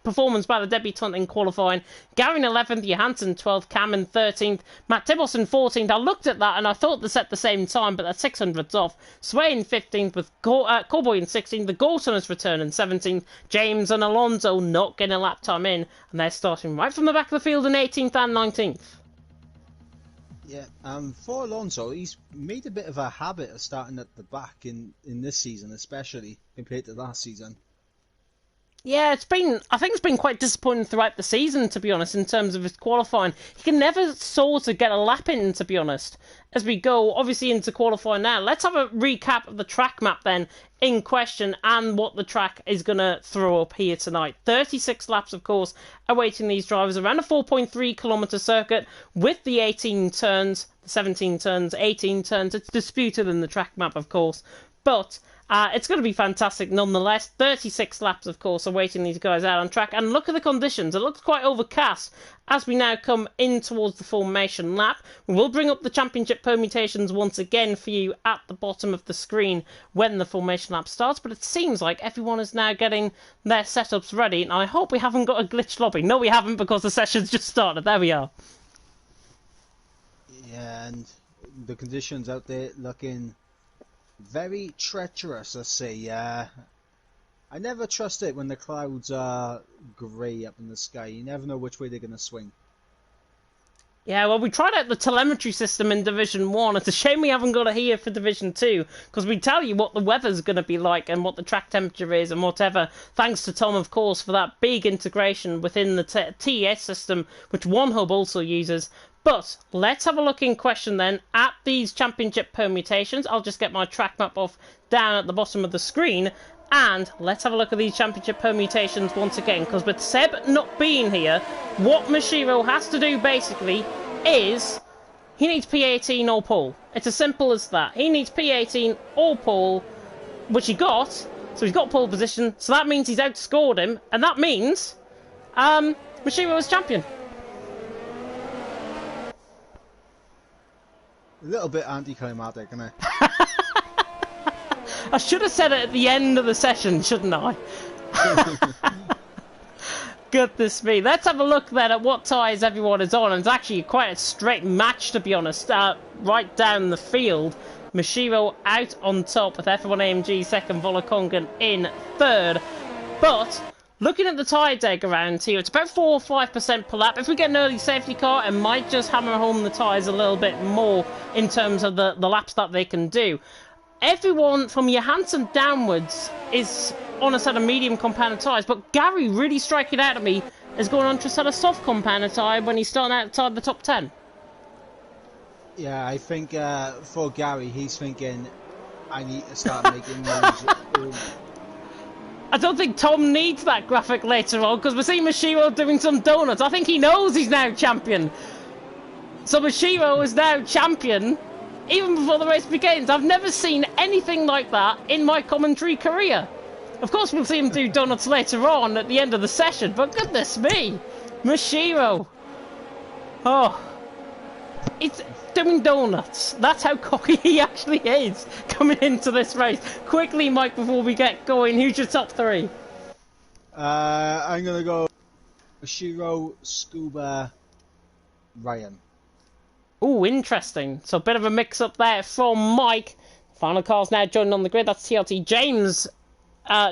performance by the debutant in qualifying. Gary in 11th, Johansson 12th, Cam in 13th, Matt Tibbles in 14th. I looked at that and I thought they set the same time, but they're 600ths off. Sway in 15th with Cowboy in 16th, the Gorton has returned in 17th, James and Alonso not getting a lap time in, and they're starting right from the back of the field in 18th and 19th. Yeah, for Alonso, he's made a bit of a habit of starting at the back in this season, especially compared to last season. Yeah, I think it's been quite disappointing throughout the season, to be honest, in terms of his qualifying. He can never sort of get a lap in, to be honest, as we go, obviously, into qualifying now. Let's have a recap of the track map, then, in question, and what the track is going to throw up here tonight. 36 laps, of course, awaiting these drivers around a 4.3-kilometre circuit with the 18 turns, 17 turns, 18 turns. It's disputed in the track map, of course, but it's going to be fantastic nonetheless. 36 laps, of course, awaiting these guys out on track. And look at the conditions. It looks quite overcast as we now come in towards the formation lap. We will bring up the championship permutations once again for you at the bottom of the screen when the formation lap starts. But it seems like everyone is now getting their setups ready. And I hope we haven't got a glitched lobby. No, we haven't, because the session's just started. There we are. Yeah, and the conditions out there looking very treacherous, I say. I never trust it when the clouds are grey up in the sky. You never know which way they're going to swing. Yeah, well, we tried out the telemetry system in Division 1. It's a shame we haven't got it here for Division 2, because we tell you what the weather's going to be like and what the track temperature is and whatever. Thanks to Tom, of course, for that big integration within the TES system, which OneHub also uses. But let's have a look in question then at these championship permutations. I'll just get my track map off down at the bottom of the screen. And let's have a look at these championship permutations once again. Because with Seb not being here, what Mashiro has to do basically is he needs P18 or pole. It's as simple as that. He needs P18 or pole, which he got. So he's got pole position. So that means he's outscored him. And that means Mashiro is champion. A little bit anticlimactic, isn't it? I should have said it at the end of the session, shouldn't I? Goodness me. Let's have a look then at what tyres everyone is on. And it's actually quite a straight match, to be honest, right down the field. Mashiro out on top with F1AMG second, Volakongan in third. But looking at the tyre deg around here, it's about 4 or 5% per lap. If we get an early safety car, it might just hammer home the tyres a little bit more in terms of the laps that they can do. Everyone from Johansson downwards is on a set of medium compounded tyres, but Gary really striking out at me is going on to a set of soft compounded tyre when he's starting outside the top 10. Yeah, I think for Gary, he's thinking, I need to start making moves. I don't think Tom needs that graphic later on, because we're seeing Mashiro doing some donuts. I think he knows he's now champion. So Mashiro is now champion, even before the race begins. I've never seen anything like that in my commentary career. Of course, we'll see him do donuts later on at the end of the session, but goodness me, Mashiro. Oh, it's doing donuts. That's how cocky he actually is coming into this race. Quickly, Mike, before we get going, who's your top three? I'm going to go Mashiro, Scuba, Ryan. Oh, interesting. So a bit of a mix-up there from Mike. Final car's now joining on the grid. That's TLT James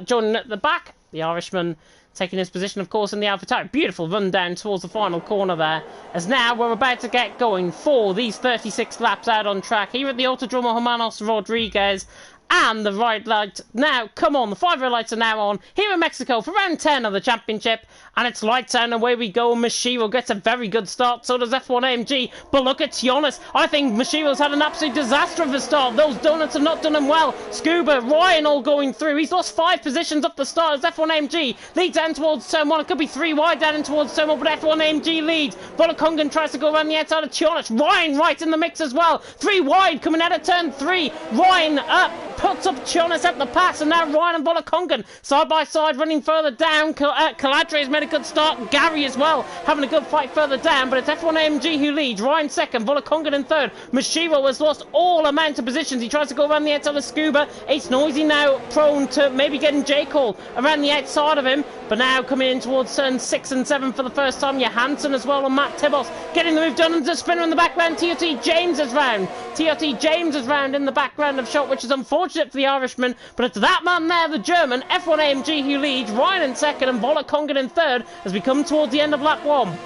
joining at the back. The Irishman taking his position, of course, in the Alpha Tower. Beautiful run down towards the final corner there. As now we're about to get going for these 36 laps out on track here at the Autodromo Hermanos Rodriguez. And the right light now, come on, the 5 red lights are now on here in Mexico for round 10 of the championship. And it's lights out and away we go. Mashiro gets a very good start, so does F1AMG. But look at Tionis. I think Mashiro's had an absolute disaster of a start. Those donuts have not done him well. Scuba, Ryan all going through. He's lost 5 positions up the start as F1AMG leads down towards turn 1. It could be 3 wide down in towards turn 1, but F1AMG leads. Volakongan tries to go around the outside of Tionis. Ryan right in the mix as well. 3 wide coming out of turn 3. Ryan up. Puts up Tionis at the pass, and now Ryan and Volakongan side by side running further down. Caladre has made a good start. Gary as well having a good fight further down, but it's F1AMG who leads. Ryan second, Volakongan in third. Mashiro has lost all amount of positions. He tries to go around the outside of Scuba. It's Noisy now prone to maybe getting J-Call around the outside of him, but now coming in towards turn 6 and 7 for the first time. Johansson as well, and Matt Tibos getting the move done, and the spinner in the background. TOT James is round. TOT James is round in the background of shot, which is unfortunate for the Irishman, but it's that man there, the German, F1AMG who leads. Ryan in second and Volakongan in third as we come towards the end of lap 1.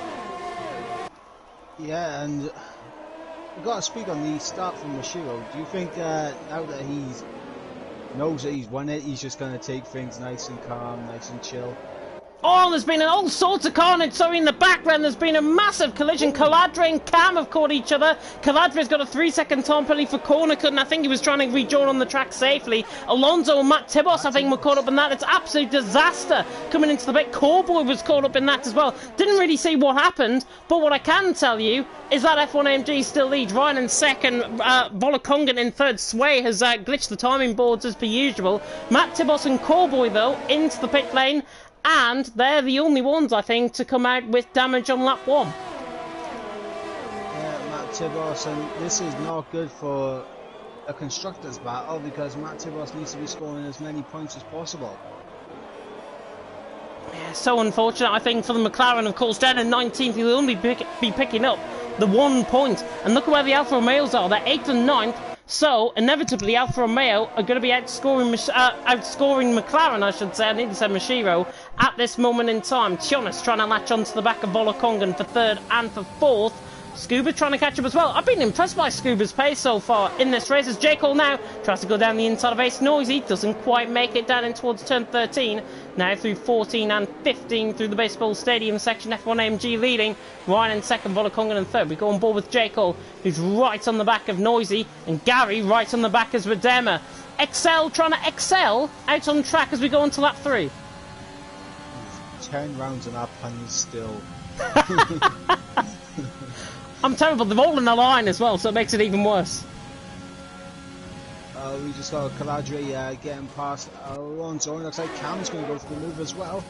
Yeah, and we've got to speak on the start from Mashiro. Do you think now that he knows that he's won it, he's just going to take things nice and calm, nice and chill? Oh, there's been all sorts of carnage. Sorry, in the background, there's been a massive collision. Caladre and Cam have caught each other. Caladre's got a 3-second time penalty for corner cut, and I think he was trying to rejoin on the track safely. Alonso and Matt Tibos, I think, were caught up in that. It's absolute disaster coming into the pit. Corboy was caught up in that as well. Didn't really see what happened, but what I can tell you is that F1AMG still leads. Ryan in second, Volakongan in third. Sway has glitched the timing boards as per usual. Matt Tibos and Corboy, though, into the pit lane. And they're the only ones, I think, to come out with damage on lap 1. Yeah, Matt Tibos, and this is not good for a constructors battle because Matt Tibos needs to be scoring as many points as possible. Yeah, so unfortunate, I think, for the McLaren, of course. Down in 19th, he'll only be picking up the 1 point. And look at where the Alfa Romeos are. They're 8th and 9th. So, inevitably, Alfa Romeo are going to be outscoring McLaren, I should say. I need to say Mashiro at this moment in time. Tionis trying to latch onto the back of Volakongan for third and for fourth. Scuba trying to catch up as well. I've been impressed by Scuba's pace so far in this race as J. Cole now tries to go down the inside of Ace Noisy. Doesn't quite make it down in towards turn 13. Now through 14 and 15 through the baseball stadium section. F1AMG leading. Ryan in second, Volakongan in third. We go on board with J. Cole, who's right on the back of Noisy. And Gary right on the back as Redema. Excel trying to excel out on track as we go on to lap 3. 10 rounds and our puns still. I'm terrible. They're all in the line as well, so it makes it even worse. We just got Caladre getting past Alonso. It looks like Cam's going to go for the move as well.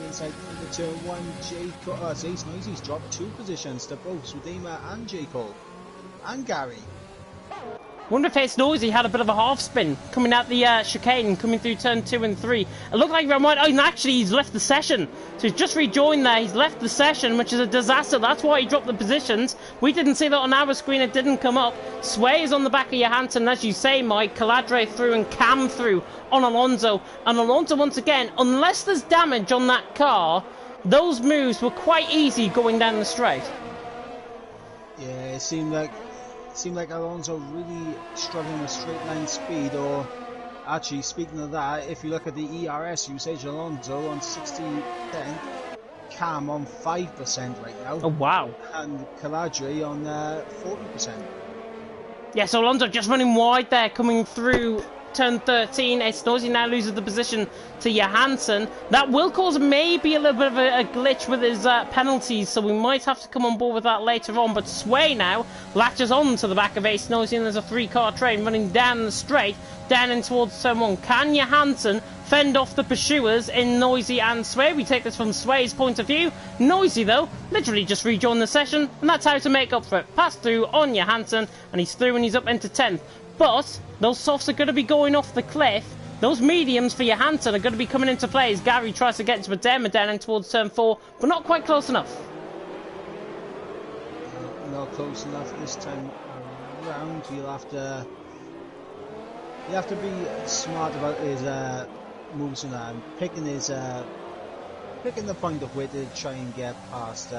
Inside the turn 1, J. Cole. Ace Noisy's dropped 2 positions to both Sudema and J. Cole. And Gary. Wonder if Ace Noisy had a bit of a half spin coming out the chicane, coming through turn 2 and 3. It looked like Ramon. Oh, and actually, he's left the session. So he's just rejoined there. He's left the session, which is a disaster. That's why he dropped the positions. We didn't see that on our screen. It didn't come up. Sway is on the back of Johansson, as you say, Mike. Caladre through and Cam through on Alonso. And Alonso, once again, unless there's damage on that car, those moves were quite easy going down the straight. Yeah, it seemed like Alonso really struggling with straight line speed. Or actually, speaking of that, if you look at the ERS usage, Alonso on 60%, Cam on 5% right now. Oh wow! And Caladre on 40%. Yeah, so Alonso just running wide there, coming through turn 13. Esnosi now loses the position to Johansson. That will cause maybe a little bit of a glitch with his penalties, so we might have to come on board with that later on. But Sway now latches on to the back of Esnosi, and there's a 3-car train running down the straight, down in towards turn 1. Can Johansson fend off the pursuers in Noisy and Sway? We take this from Sway's point of view. Noisy, though, literally just rejoined the session, and that's how to make up for it. Pass through on Johansson, and he's through and he's up into 10th. But those softs are going to be going off the cliff. Those mediums for Johansson are going to be coming into play as Gary tries to get into Badema down in towards turn 4, but not quite close enough. Not close enough this time around. You have to be smart about his moves and picking the point of where to try and get past.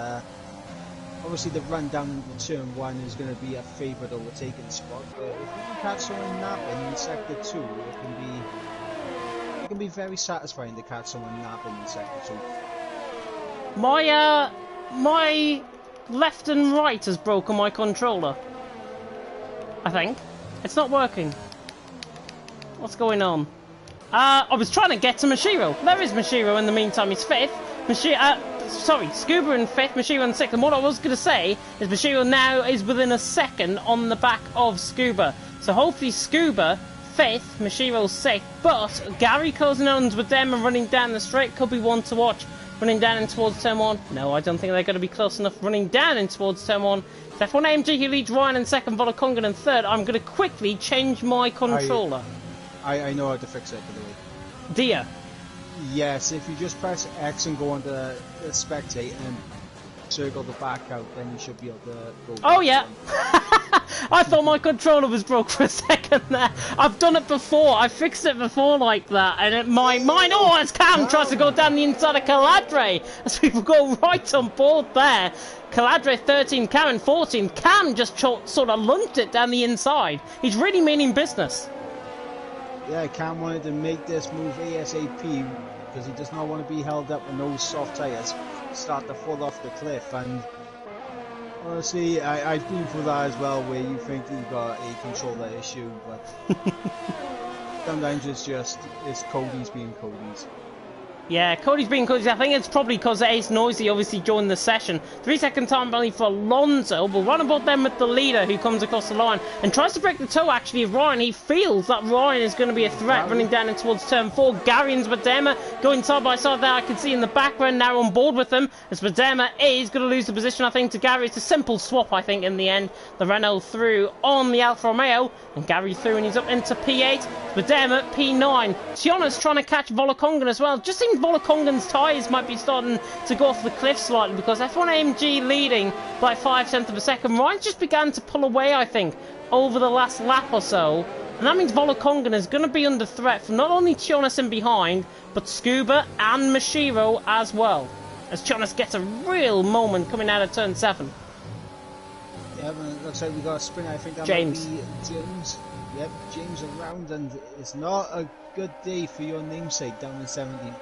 Obviously, the run down into turn 1 is going to be a favourite overtaking spot, but if you can catch someone napping in sector 2, it can be very satisfying to catch someone napping in sector 2. My left and right has broken my controller. I think it's not working. What's going on? I was trying to get to Mashiro. There is Mashiro in the meantime. He's 5th. Scuba in 5th, Mashiro in 6th. And what I was going to say is Mashiro now is within a second on the back of Scuba. So hopefully Scuba 5th, Mashiro 6th. But Gary closing on with them and running down the straight could be one to watch. Running down in towards turn 1. No, I don't think they're going to be close enough. Running down in towards turn 1. It's F1 AMG who leads Ryan in 2nd, Volokongan in 3rd. I'm going to quickly change my controller. I know how to fix it, by the way. Do you? Yes, if you just press X and go on the spectate and circle the back out, then you should be able to go. Oh yeah! I thought my controller was broke for a second there. I've done it before. I fixed it before like that, and mine. Oh, as Cam tries to go down the inside of Caladre, as people go right on board there. Caladre 13, Cam in 14. Cam just sort of lumped it down the inside. He's really meaning business. Yeah, Cam wanted to make this move ASAP because he does not want to be held up with those soft tyres start to fall off the cliff. And honestly, I've been through that as well, where you think you've got a controller issue, but sometimes it's Cody's being Cody's. Yeah, Cody's being Cody. I think it's probably because Ace Noisy obviously joined the session. 3-second time penalty for Alonso. We'll run about them with the leader who comes across the line and tries to break the toe actually of Ryan. He feels that Ryan is going to be a threat running down in towards turn 4. Gary and Spadema going side by side there. I can see in the background now on board with them. And Spadema is going to lose the position, I think, to Gary. It's a simple swap, I think, in the end. The Renault through on the Alfa Romeo. And Gary through and he's up into P8. Spadema P9. Tiona's trying to catch Volokongan as well. Just think Volokongan's tyres might be starting to go off the cliff slightly because F1 AMG leading by 5/10 of a second. Ryan just began to pull away, I think, over the last lap or so. And that means Volokongan is going to be under threat from not only Tionas in behind, but Scuba and Mashiro as well. As Tionas gets a real moment coming out of turn 7. Yeah, but it looks like we got a sprinter. I think that James. might be James. Yep, James around, and it's not a good day for your namesake down in 17th.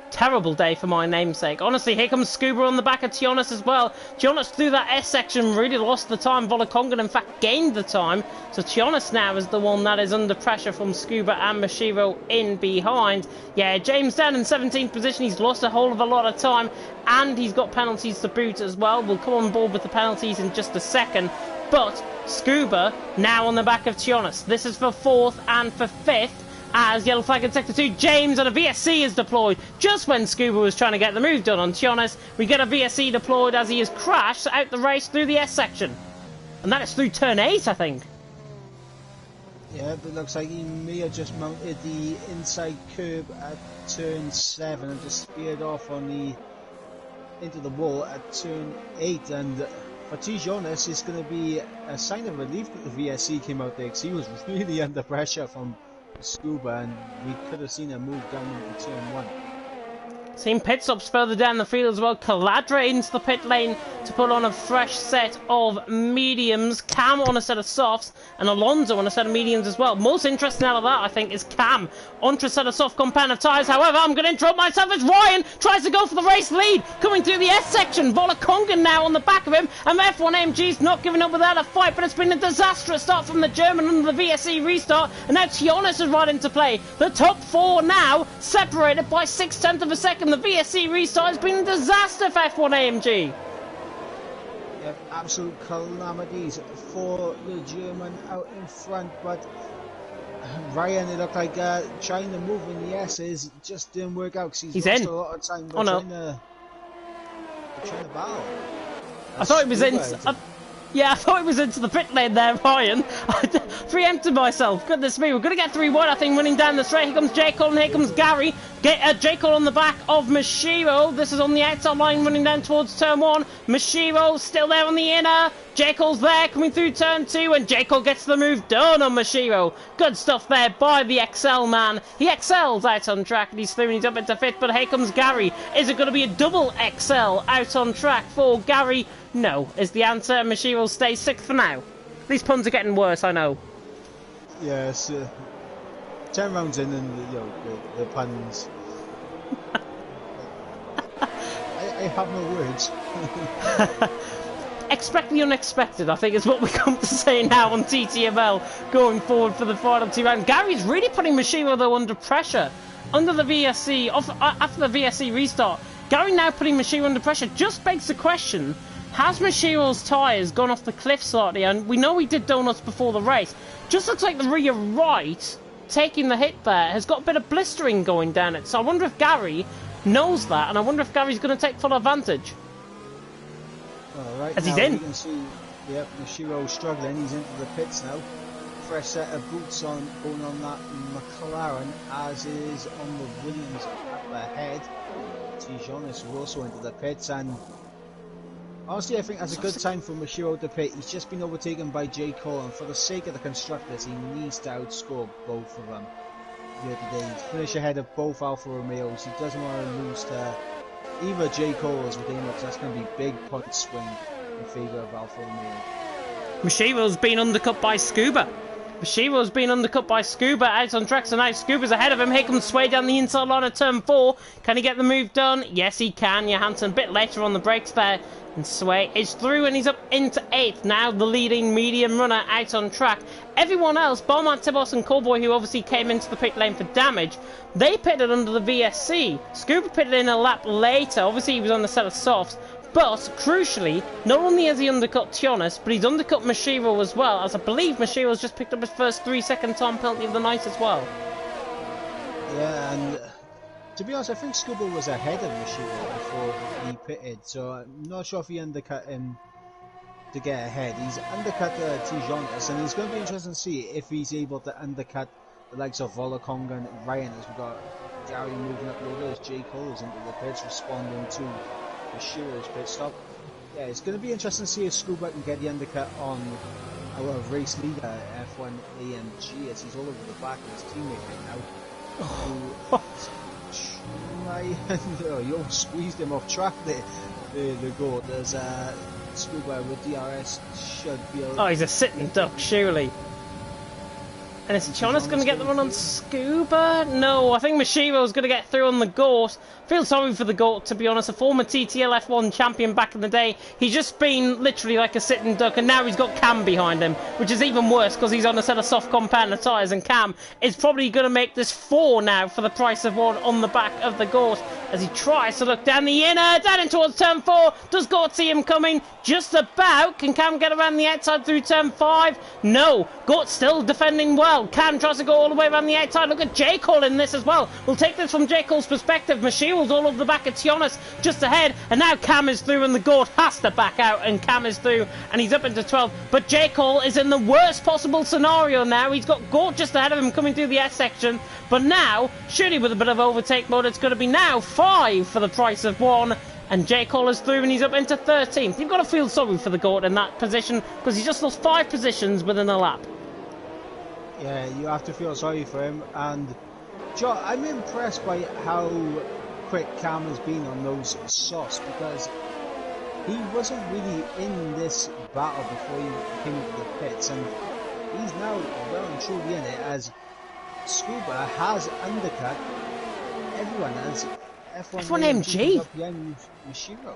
Terrible day for my namesake. Honestly, here comes Scuba on the back of Tionas as well. Tionas through that S section really lost the time. Volokongan, in fact, gained the time. So Tionas now is the one that is under pressure from Scuba and Mashiro in behind. Yeah, James down in 17th position. He's lost a whole of a lot of time. And he's got penalties to boot as well. We'll come on board with the penalties in just a second. But Scuba now on the back of Tionas. This is for 4th and for 5th. As yellow flag in sector 2, James and a VSC is deployed just when Scuba was trying to get the move done on Tionas. We get a VSC deployed as he has crashed out the race through the S section. And that is through turn 8, I think. Yeah, but it looks like he may have just mounted the inside curb at turn 7 and just speared off on the into the wall at turn 8. And for T. Jonas, it's going to be a sign of relief that the VSC came out there, because he was really under pressure from Scuba, and we could have seen him move down into turn 1. Seen pit stops further down the field as well. Caladra into the pit lane to put on a fresh set of mediums. Cam on a set of softs, and Alonso on a set of mediums as well. Most interesting out of that, I think, is Cam onto a set of soft compound of tyres. However, I'm going to interrupt myself as Ryan tries to go for the race lead. Coming through the S section. Volakongan now on the back of him, and F1 MG's not giving up without a fight, but it's been a disastrous start from the German under the VSE restart, and now Tionis is right into play. The top 4 now separated by 0.6 of a second. The VSC restart has been a disaster for F1 AMG. Yeah, absolute calamities for the German out in front, but Ryan, it looked like trying to move in the S's just didn't work out, because he's lost in. a lot of time by trying to battle. I thought he was in. Yeah, I thought he was into the pit lane there, Ryan. I preempted myself. Goodness me, we're going to get 3-1, I think, running down the straight. Here comes J. Cole and here comes Gary. J. Cole on the back of Mashiro. This is on the outside line running down towards turn 1. Mashiro still there on the inner. J. Cole's there coming through turn 2, and J. Cole gets the move done on Mashiro. Good stuff there by the XL man. He excels out on track, and he's through up into 5th, but here comes Gary. Is it going to be a double XL out on track for Gary? No, is the answer. Mashiro stays 6th for now. These puns are getting worse, I know. Yes, 10 rounds in, and the puns. I have no words. Expect the unexpected, I think, is what we come to say now on TTML going forward for the final 2 rounds. Gary's really putting Mashiro, though, under pressure. Under the VSC, after the VSC restart, Gary now putting Mashiro under pressure just begs the question, has Mashiro's tyres gone off the cliff slightly? And we know he did donuts before the race. Just looks like the rear right, taking the hit there, has got a bit of blistering going down it. So I wonder if Gary knows that, and I wonder if Gary's going to take full advantage. Well, right as now, he's in. You can see, yep, Mashiro struggling. He's into the pits now. Fresh set of boots on, going on that McLaren, as is on the Williams up ahead. Tijonis is also into the pits, and honestly, I think that's a good time for Mashiro to pit. He's just been overtaken by J. Cole, and for the sake of the constructors, he needs to outscore both of them here today. Finish ahead of both Alfa Romeos. He doesn't want to lose to either J. Cole or Redeemer, because that's going to be big point swing in favour of Alfa Romeo. Mashiro's been undercut by Scuba. Mashiro's been undercut by Scuba out on track, so now Scuba's ahead of him. Here comes Sway down the inside line of turn 4. Can he get the move done? Yes, he can. Johansson a bit later on the brakes there. And Sway is through, and he's up into 8th. Now the leading medium runner out on track. Everyone else, Beaumont, Tibos and Callboy, who obviously came into the pit lane for damage, they pitted under the VSC. Scuba pitted in a lap later. Obviously, he was on the set of softs. But, crucially, not only has he undercut Tionis, but he's undercut Mashiro as well, as I believe Mashiro's just picked up his first 3-second time penalty of the night as well. Yeah, and to be honest, I think Scuba was ahead of Mashiro before he pitted, so I'm not sure if he undercut him to get ahead. He's undercut Tijonis, and it's going to be interesting to see if he's able to undercut the likes of Volakonga and Ryan, as we've got Gary moving up low. There's J. Cole's into the pits, responding to Mashiro's pit stop. Yeah, it's going to be interesting to see if Scuba can get the undercut on our race leader, F1 AMG, as he's all over the back of his teammate right now. You almost squeezed him off track there, the goat. There's Scuba with DRS should be able. Oh, he's a sitting duck, surely. And is Tionis going to get the run on Scuba? No, I think Mashiro's going to get through on the Gort. Feel sorry for the Gort, to be honest. A former TTL F1 champion back in the day. He's just been literally like a sitting duck, and now he's got Cam behind him, which is even worse because he's on a set of soft compound tyres, and Cam is probably going to make this 4 now for the price of 1 on the back of the Gort. as he tries to look down the inner, down in towards turn 4. Does Gort see him coming? Just about. Can Cam get around the outside through turn 5? No. Gort still defending well. Cam tries to go all the way around the outside. Look at J. Cole in this as well. We'll take this from J. Cole's perspective. Mashiro's all over the back of Tionis just ahead, and now Cam is through and the Gort has to back out, and Cam is through and he's up into 12. But J. Cole is in the worst possible scenario now. He's got Gort just ahead of him coming through the S section, but now, surely with a bit of overtake mode, it's going to be now 5 for the price of 1. And J. Cole is through and he's up into 13th. You've got to feel sorry for the Gort in that position because he just lost 5 positions within a lap. Yeah, you have to feel sorry for him. And Joe, I'm impressed by how quick Cam has been on those softs, because he wasn't really in this battle before he came into the pits, and he's now well and truly in it, as Scuba has undercut everyone as F1 MG behind Mashiro.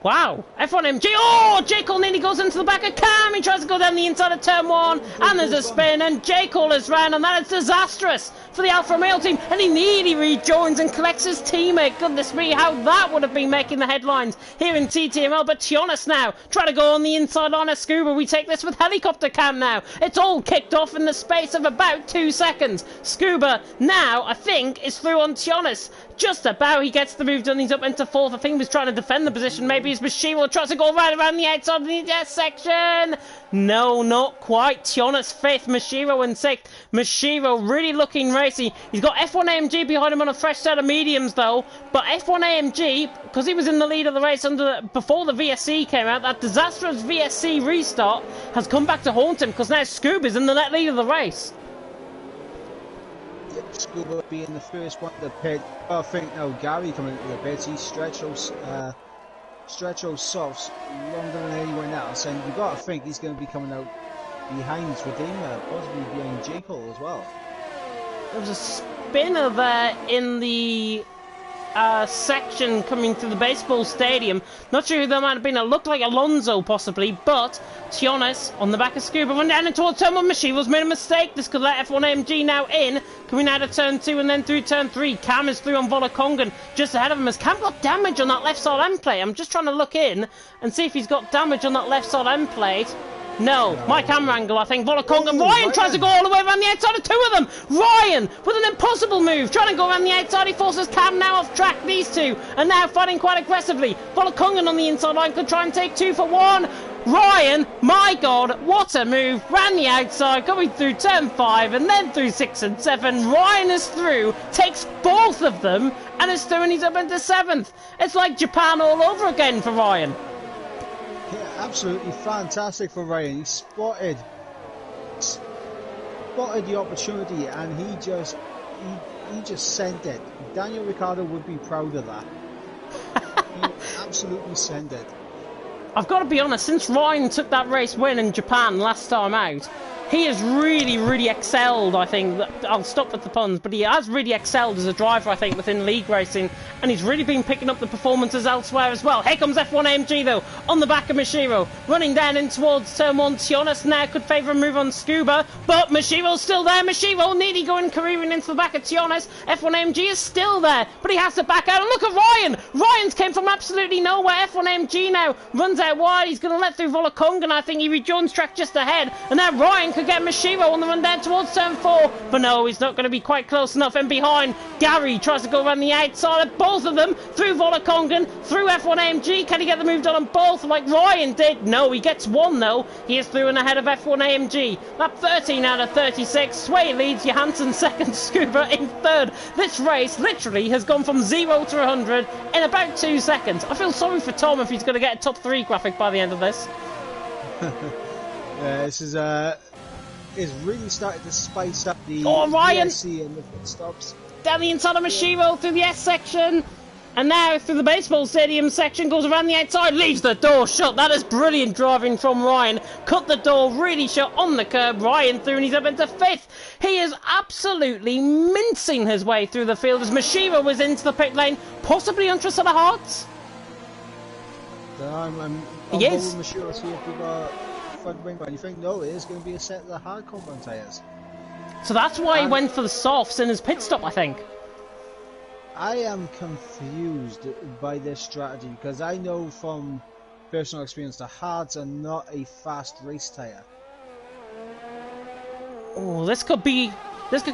Wow, F1 MG. Oh, J. Cole nearly goes into the back of Cam. He tries to go down the inside of turn 1, and there's a spin, and J. Cole is round, and that is disastrous for the Alfa Romeo team, and he nearly rejoins and collects his teammate. Goodness me, how that would have been making the headlines here in TTML. But Tionis now trying to go on the inside line of Scuba. We take this with helicopter Cam now. It's all kicked off in the space of about 2 seconds. Scuba now, I think, is through on Tionis. Just about. He gets the move done. He's up into 4th. I think he was trying to defend the position. Maybe his Mashiro tries to go right around the outside of the S section. No, not quite. Tionis 5th. Mashiro in 6th. Mashiro really looking racy. He's got F1 AMG behind him on a fresh set of mediums though. But F1 AMG, because he was in the lead of the race before the VSC came out, that disastrous VSC restart has come back to haunt him, because now Scuba's in the net lead of the race. Scuba being the first one to pit. I think now Gary coming into the pits, he's stretched those softs longer than anyone else, and you've got to think he's going to be coming out behind Swadima, possibly behind J. Cole as well. There was a spinner there in the section coming through the baseball stadium. Not sure who that might have been. It looked like Alonso possibly, but Tionis on the back of Scuba run down into towards turn 1. Mashiro's made a mistake. This could let F1 AMG now in. Coming out of turn 2 and then through turn 3. Cam is through on Volakongan just ahead of him, as Cam got damage on that left side end plate. I'm just trying to look in and see if he's got damage on that left side end plate. No, my camera angle, I think. Volakongan. Ryan tries to go all the way around the outside of 2 of them. Ryan with an impossible move, trying to go around the outside. He forces Cam now off track. These two are now fighting quite aggressively. Volakongan on the inside line could try and take 2 for 1. Ryan, my God, what a move. Ran the outside, going through turn 5 and then through 6 and 7. Ryan is through, takes both of them, and is through, and he's up into 7th. It's like Japan all over again for Ryan. Yeah, absolutely fantastic for Ryan. He spotted the opportunity, and he just sent it. Daniel Ricciardo would be proud of that. He absolutely sent it. I've got to be honest, since Ryan took that race win in Japan last time out, he has really excelled, I think. I'll stop with the puns, but he has really excelled as a driver, I think, within league racing, and he's really been picking up the performances elsewhere as well. Here comes F1 AMG, though, on the back of Mashiro, running down in towards turn 1. Tionis now could favour a move on Scuba, but Mashiro's still there. Mashiro nearly going careering into the back of Tionis. F1 AMG is still there, but he has to back out, and look at Ryan! Ryan's came from absolutely nowhere. F1 AMG now runs out wide. He's going to let through Volakongan. I think he rejoins track just ahead, and now Ryan could get Mashiro on the run down towards turn 4, but no, he's not going to be quite close enough. And behind, Gary tries to go around the outside of both of them, through Volakongan, through F1 AMG. Can he get the move done on both like Ryan did? No, he gets 1 though. He is through and ahead of F1 AMG. Lap 13 out of 36. Sway leads, Johansson 2nd, Scuba in 3rd. This race literally has gone from 0 to 100 in about 2 seconds. I feel sorry for Tom if he's going to get a top 3 graphic by the end of this. Yeah, this is really started to spice up the Ryan VSC and the pit stops. Down the inside of Mashiro through the S section, and now through the baseball stadium section, goes around the outside, leaves the door shut. That is brilliant driving from Ryan. Cut the door really shut on the curb. Ryan through, and he's up into 5th. He is absolutely mincing his way through the field as Mashiro was into the pit lane, possibly under a set of hearts. I'm he is. Mashiro, see if we got front wing, but you think no, it is going to be a set of the hard compound tyres. So that's why he went for the softs in his pit stop, I think. I am confused by this strategy because I know from personal experience the hards are not a fast race tyre. Oh, this could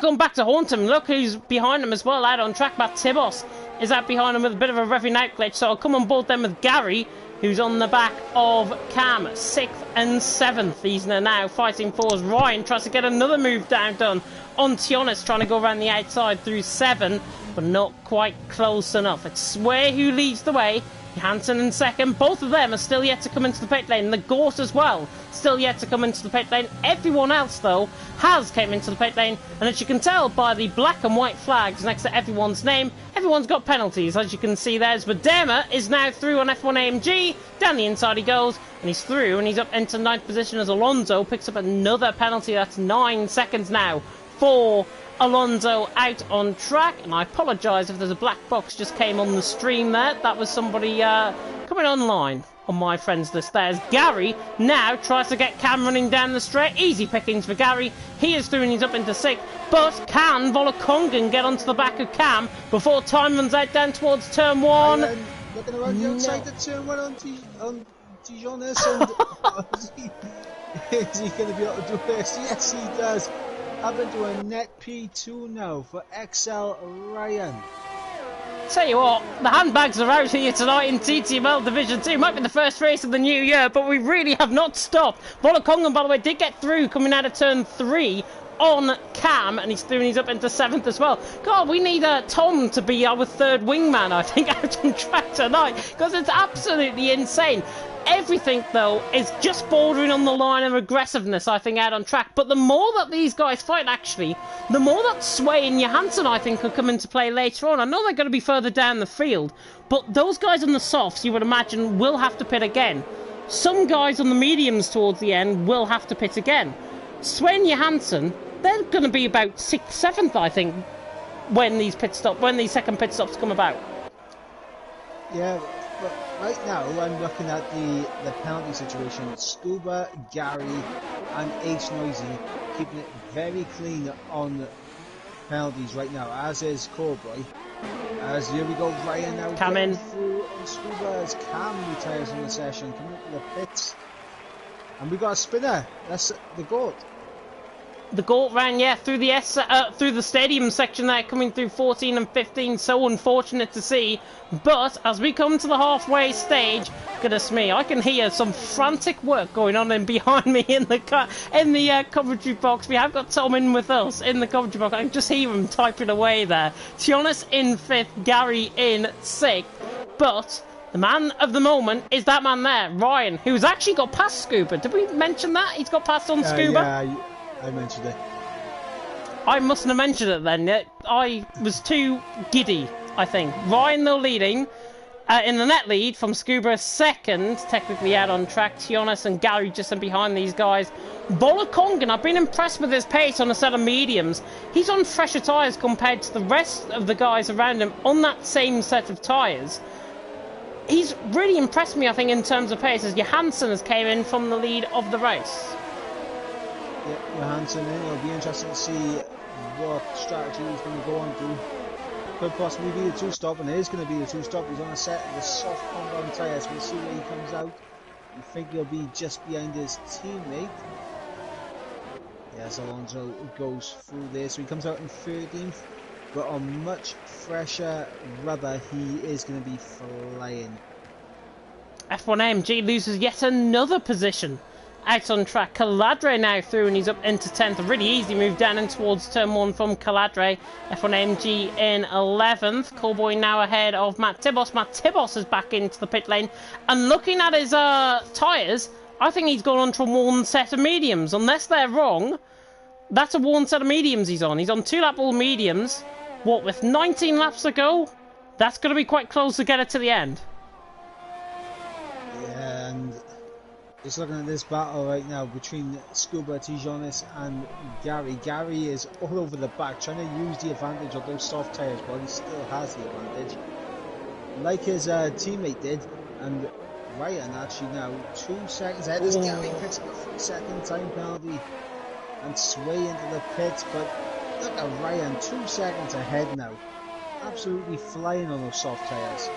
come back to haunt him. Look who's behind him as well, out on track. Matt Tibos is out behind him with a bit of a revving out glitch, so I'll come on board then with Gary, who's on the back of Cam, 6th and 7th. He's now fighting for us. Ryan tries to get another move done on Tionis, trying to go around the outside through 7, but not quite close enough. It's Sway who leads the way. Hansen in 2nd. Both of them are still yet to come into the pit lane. The Gort as well, still yet to come into the pit lane. Everyone else, though, has came into the pit lane. And as you can tell by the black and white flags next to everyone's name, everyone's got penalties. As you can see, there's Badema is now through on F1 AMG. Down the inside he goes, and he's through, and he's up into 9th position as Alonso picks up another penalty. That's 9 seconds now for Alonso out on track. And I apologise if there's a black box just came on the stream there. That was somebody coming online on my friends list there. As Gary now tries to get Cam running down the straight. Easy pickings for Gary. He is through and he's up into 6th. But can Volakongan get onto the back of Cam before time runs out down towards turn 1? Looking around the outside of turn 1 on Tijonis, and is he going to be able to do this? Yes, he does. Up into a net P2 now for XL Ryan. Tell you what, the handbags are out here tonight in TTML Division 2. Might be the first race of the new year, but we really have not stopped. Volakongan, by the way, did get through coming out of turn 3 on Cam, and he's through and he's up into 7th as well. God, we need Tom to be our 3rd wingman, I think, out on track tonight, because it's absolutely insane. Everything, though, is just bordering on the line of aggressiveness, I think, out on track. But the more that these guys fight, actually, the more that Sway and Johansson, I think, could come into play later on. I know they're going to be further down the field, but those guys on the softs, you would imagine, will have to pit again. Some guys on the mediums towards the end will have to pit again. Sway and Johansson, they're going to be about 6th, 7th, I think, when these second pit stops come about. Yeah. But right now, I'm looking at the penalty situation. Scuba, Gary, and H Noisy keeping it very clean on penalties right now, as is Cowboy. As here we go, Ryan now coming through on Scuba as Cam retires in the session, coming up to the pits. And we got a spinner. That's the GOAT. The GOAT ran, yeah, through the stadium section there, coming through 14 and 15. So unfortunate to see. But as we come to the halfway stage, goodness me, I can hear some frantic work going on in behind me in the commentary box. We have got Tom in with us in the commentary box. I can just hear him typing away there. Tionis in 5th, Gary in 6th. But the man of the moment is that man there, Ryan, who's actually got past Scuba. Did we mention that? He's got past on Scuba? Yeah, I mentioned it. I mustn't have mentioned it then. I was too giddy, I think. Ryan, though, leading in the net lead from Scuba 2nd, technically out on track. Tionis and Gary just in behind these guys. Volakongan, I've been impressed with his pace on a set of mediums. He's on fresher tyres compared to the rest of the guys around him on that same set of tyres. He's really impressed me, I think, in terms of pace, as Johansson has came in from the lead of the race. Yeah, Johansson in. It'll be interesting to see what strategy he's going to go on to. Could possibly be the 2-stop, and it is going to be the 2-stop. He's on a set of the soft compound tyres. We'll see where he comes out. I think he'll be just behind his teammate. Yes, Alonso goes through there, so he comes out in 13th, but on much fresher rubber, he is going to be flying. F1 AMG loses yet another position out on track. Caladre now through and he's up into 10th. A really easy move down in towards turn 1 from Caladre. F1 AMG in 11th. Cowboy now ahead of Matt Tibos. Matt Tibos is back into the pit lane. And looking at his tyres, I think he's gone onto a worn set of mediums. Unless they're wrong, that's a worn set of mediums he's on. He's on 2-lap all mediums. What, with 19 laps to go? That's going to be quite close to get it to the end. Yeah, and just looking at this battle right now between Scuba, Tijonis and Gary. Gary is all over the back, trying to use the advantage of those soft tyres, but he still has the advantage, like his teammate did. And Ryan actually now 2 seconds ahead as Gary picks up a 3-second time penalty and sway into the pits. But look at Ryan, 2 seconds ahead now. absolutely flying on those soft tyres.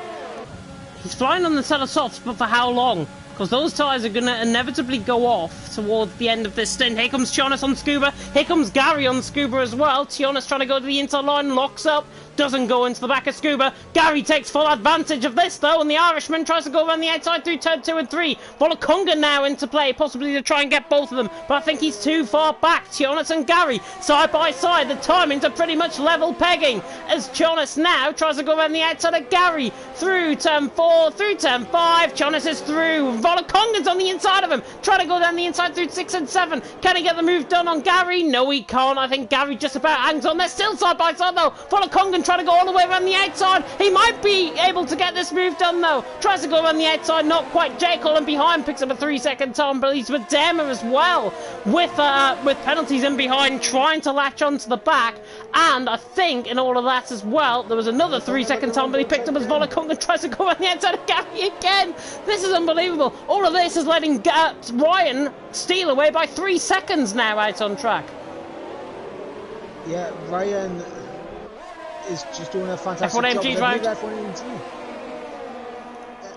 He's flying on the set of softs, but for how long? Because those tyres are going to inevitably go off towards the end of this stint. Here comes Tionis on Scuba. Here comes Gary on Scuba as well. Tionis trying to go to the inside line, locks up. Doesn't go into the back of Scuba. Gary takes full advantage of this though, and the Irishman tries to go around the outside through turn 2 and 3. Volakonga now into play, possibly to try and get both of them, but I think he's too far back. Tionis and Gary, side by side, the timings are pretty much level pegging, as Tionis now tries to go around the outside of Gary, through turn 4, through turn 5, Tionis is through, Volakonga's on the inside of him, trying to go down the inside through 6 and 7, can he get the move done on Gary? No he can't, I think Gary just about hangs on, they're still side by side though, Volakonga trying to go all the way around the outside. He might be able to get this move done though. Tries to go around the outside, not quite. Jay Cullen behind picks up a 3-second time, but he's with Dermer as well, with penalties in behind, trying to latch onto the back. And I think in all of that as well, there was another 3-second time, but he picked up as Volakonga tries to go around the outside of Gary again. This is unbelievable. All of this is letting Ryan steal away by 3 seconds now out on track. Yeah, Ryan is just doing a fantastic F1 job. AMG drive.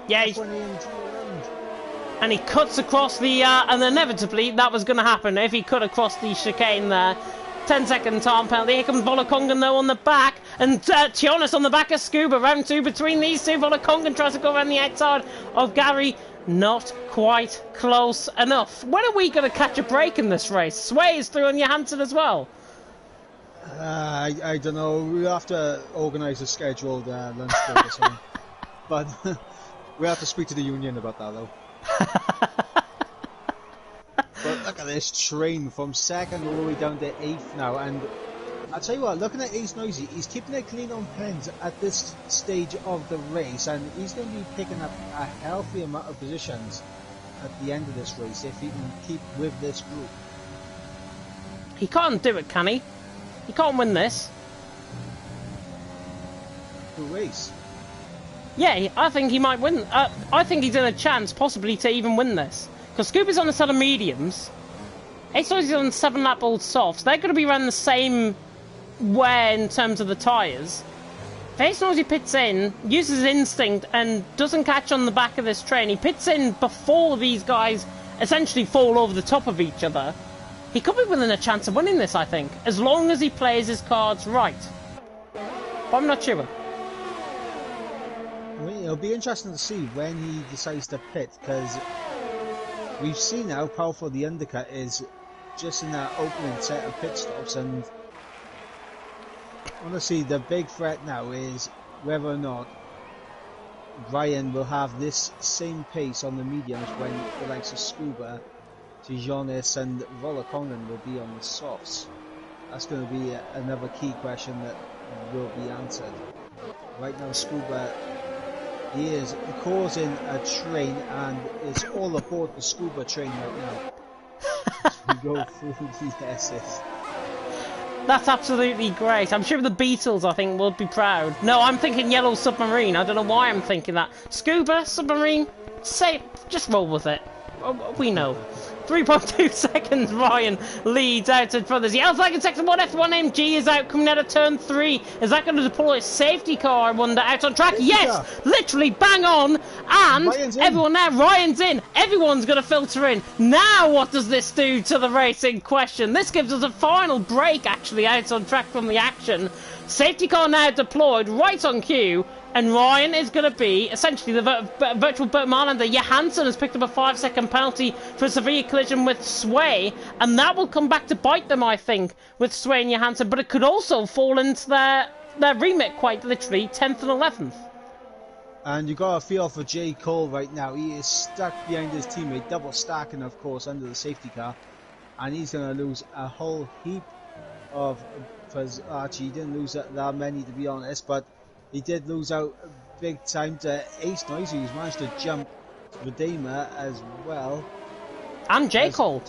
Yeah, and he cuts across the, and inevitably that was going to happen if he cut across the chicane there. 10-second time penalty. Here comes Volakonga though on the back, and Tionis on the back of Scuba. Round 2 between these two. Volakonga tries to go around the outside of Gary. Not quite close enough. When are we going to catch a break in this race? Sway is through on Johansson as well. I don't know. We'll have to organise a scheduled lunch break or something. But we'll have to speak to the union about that though. But look at this train from 2nd all the way down to 8th now, and I'll tell you what, looking at Ace Noisy, he's keeping it clean on pens at this stage of the race, and he's going to be picking up a healthy amount of positions at the end of this race if he can keep with this group. He can't do it, can he? He can't win this. The race? Yeah, I think he might win. I think he's in a chance, possibly, to even win this. Because Scuba's on a set of mediums. Ace Noisy's on 7-lap old softs. They're going to be around the same way in terms of the tyres. If Ace Noisy pits in, uses his instinct, and doesn't catch on the back of this train, he pits in before these guys essentially fall over the top of each other. He could be within a chance of winning this, I think, as long as he plays his cards right. But I'm not sure. It'll be interesting to see when he decides to pit, because we've seen how powerful the undercut is just in that opening set of pit stops, and honestly the big threat now is whether or not Ryan will have this same pace on the mediums when the likes of Scuba, Tionis and Volakonga will be on the softs. That's going to be another key question that will be answered. Right now Scuba, he is causing a train, and it's all aboard the Scuba train right now as we go through the S's. That's absolutely great. I'm sure the Beatles, I think, will be proud. No, I'm thinking Yellow Submarine. I don't know why I'm thinking that. Scuba, Submarine, say, just roll with it. We know. 3.2 seconds, Ryan leads out in front of us. Yellow flag in section 1, F1 MG is out coming out of turn 3. Is that going to deploy a safety car, I wonder, out on track? Yes! Literally bang on! And everyone now, Ryan's in. Everyone's going to filter in. Now what does this do to the race in question? This gives us a final break, actually, out on track from the action. Safety car now deployed, right on cue. And Ryan is going to be essentially the virtual Bertmalander. Johansson has picked up a 5-second penalty for a severe collision with Sway, and that will come back to bite them, I think, with Sway and Johansson. But it could also fall into their remit, quite literally, 10th and 11th. And you got a feel for J. Cole right now. He is stuck behind his teammate, double stacking, of course, under the safety car, and he's going to lose a whole heap of. Actually, he didn't lose that many, to be honest, but he did lose out big time to Ace Noisy, who's managed to jump Redeemer as well. And J. Cole.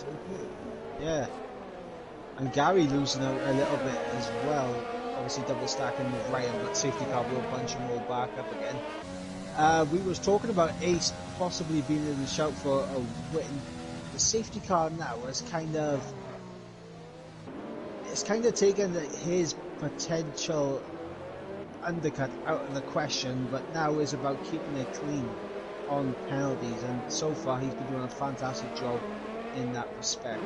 Yeah. And Gary losing out a little bit as well. Obviously double stacking with Ryan, but safety car will bunch them all back up again. We was talking about Ace possibly being in the shout for a win. The safety car now has kind of taken his potential undercut out of the question, but now is about keeping it clean on penalties, and so far he's been doing a fantastic job in that respect.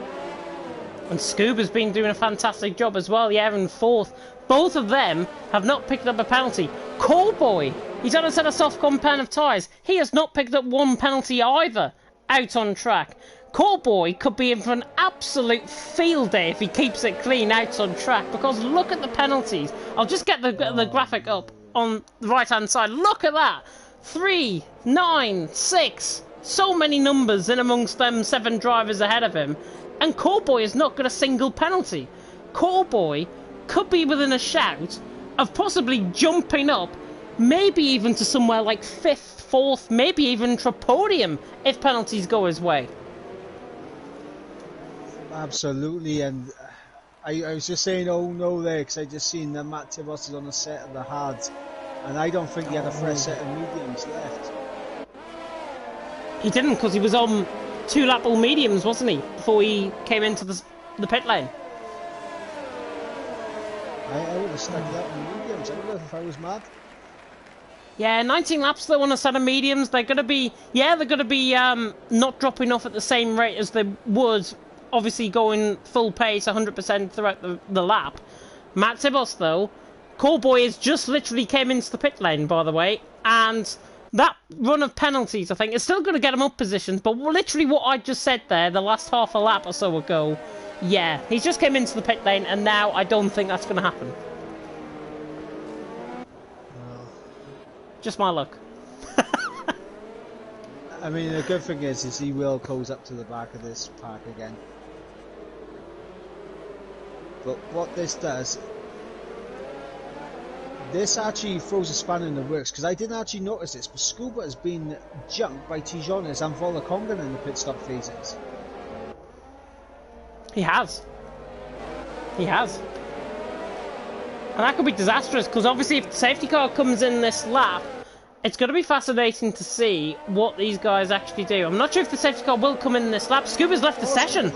And Scuba's been doing a fantastic job as well, yeah, in fourth. Both of them have not picked up a penalty. Callboy, he's on a set of soft compound of tyres. He has not picked up one penalty either out on track. Callboy could be in for an absolute field day if he keeps it clean out on track, because look at the penalties. I'll just get the graphic up on the right hand side. Look at that. 3, 9, 6. So many numbers in amongst them 7 drivers ahead of him. And Callboy has not got a single penalty. Callboy could be within a shout of possibly jumping up, maybe even to somewhere like 5th, 4th, maybe even to a podium if penalties go his way. Absolutely, and I was just saying oh no there, because I just seen that Matt Tibos is on a set of the hards, and I don't think he had a fresh set of mediums left. He didn't, because he was on 2 lap all mediums, wasn't he, before he came into the pit lane? I would have stuck that in mediums, I would have if I was mad. Yeah, 19 laps though on a set of mediums. They're going to be, not dropping off at the same rate as they would, obviously going full pace 100% throughout the lap. Matt Tibos though, Callboy has just literally came into the pit lane, by the way, and that run of penalties, I think, is still going to get him up positions, but literally what I just said there, the last half a lap or so ago, yeah, he's just came into the pit lane, and now I don't think that's going to happen. Well, just my luck. I mean, the good thing is he will close up to the back of this park again. But what this does, this actually throws a spanner in the works, because I didn't actually notice this, but Scuba has been jumped by Tijones and Volakongan in the pit stop phases. He has. He has. And that could be disastrous, because obviously if the safety car comes in this lap, it's going to be fascinating to see what these guys actually do. I'm not sure if the safety car will come in this lap. Scuba's left the session.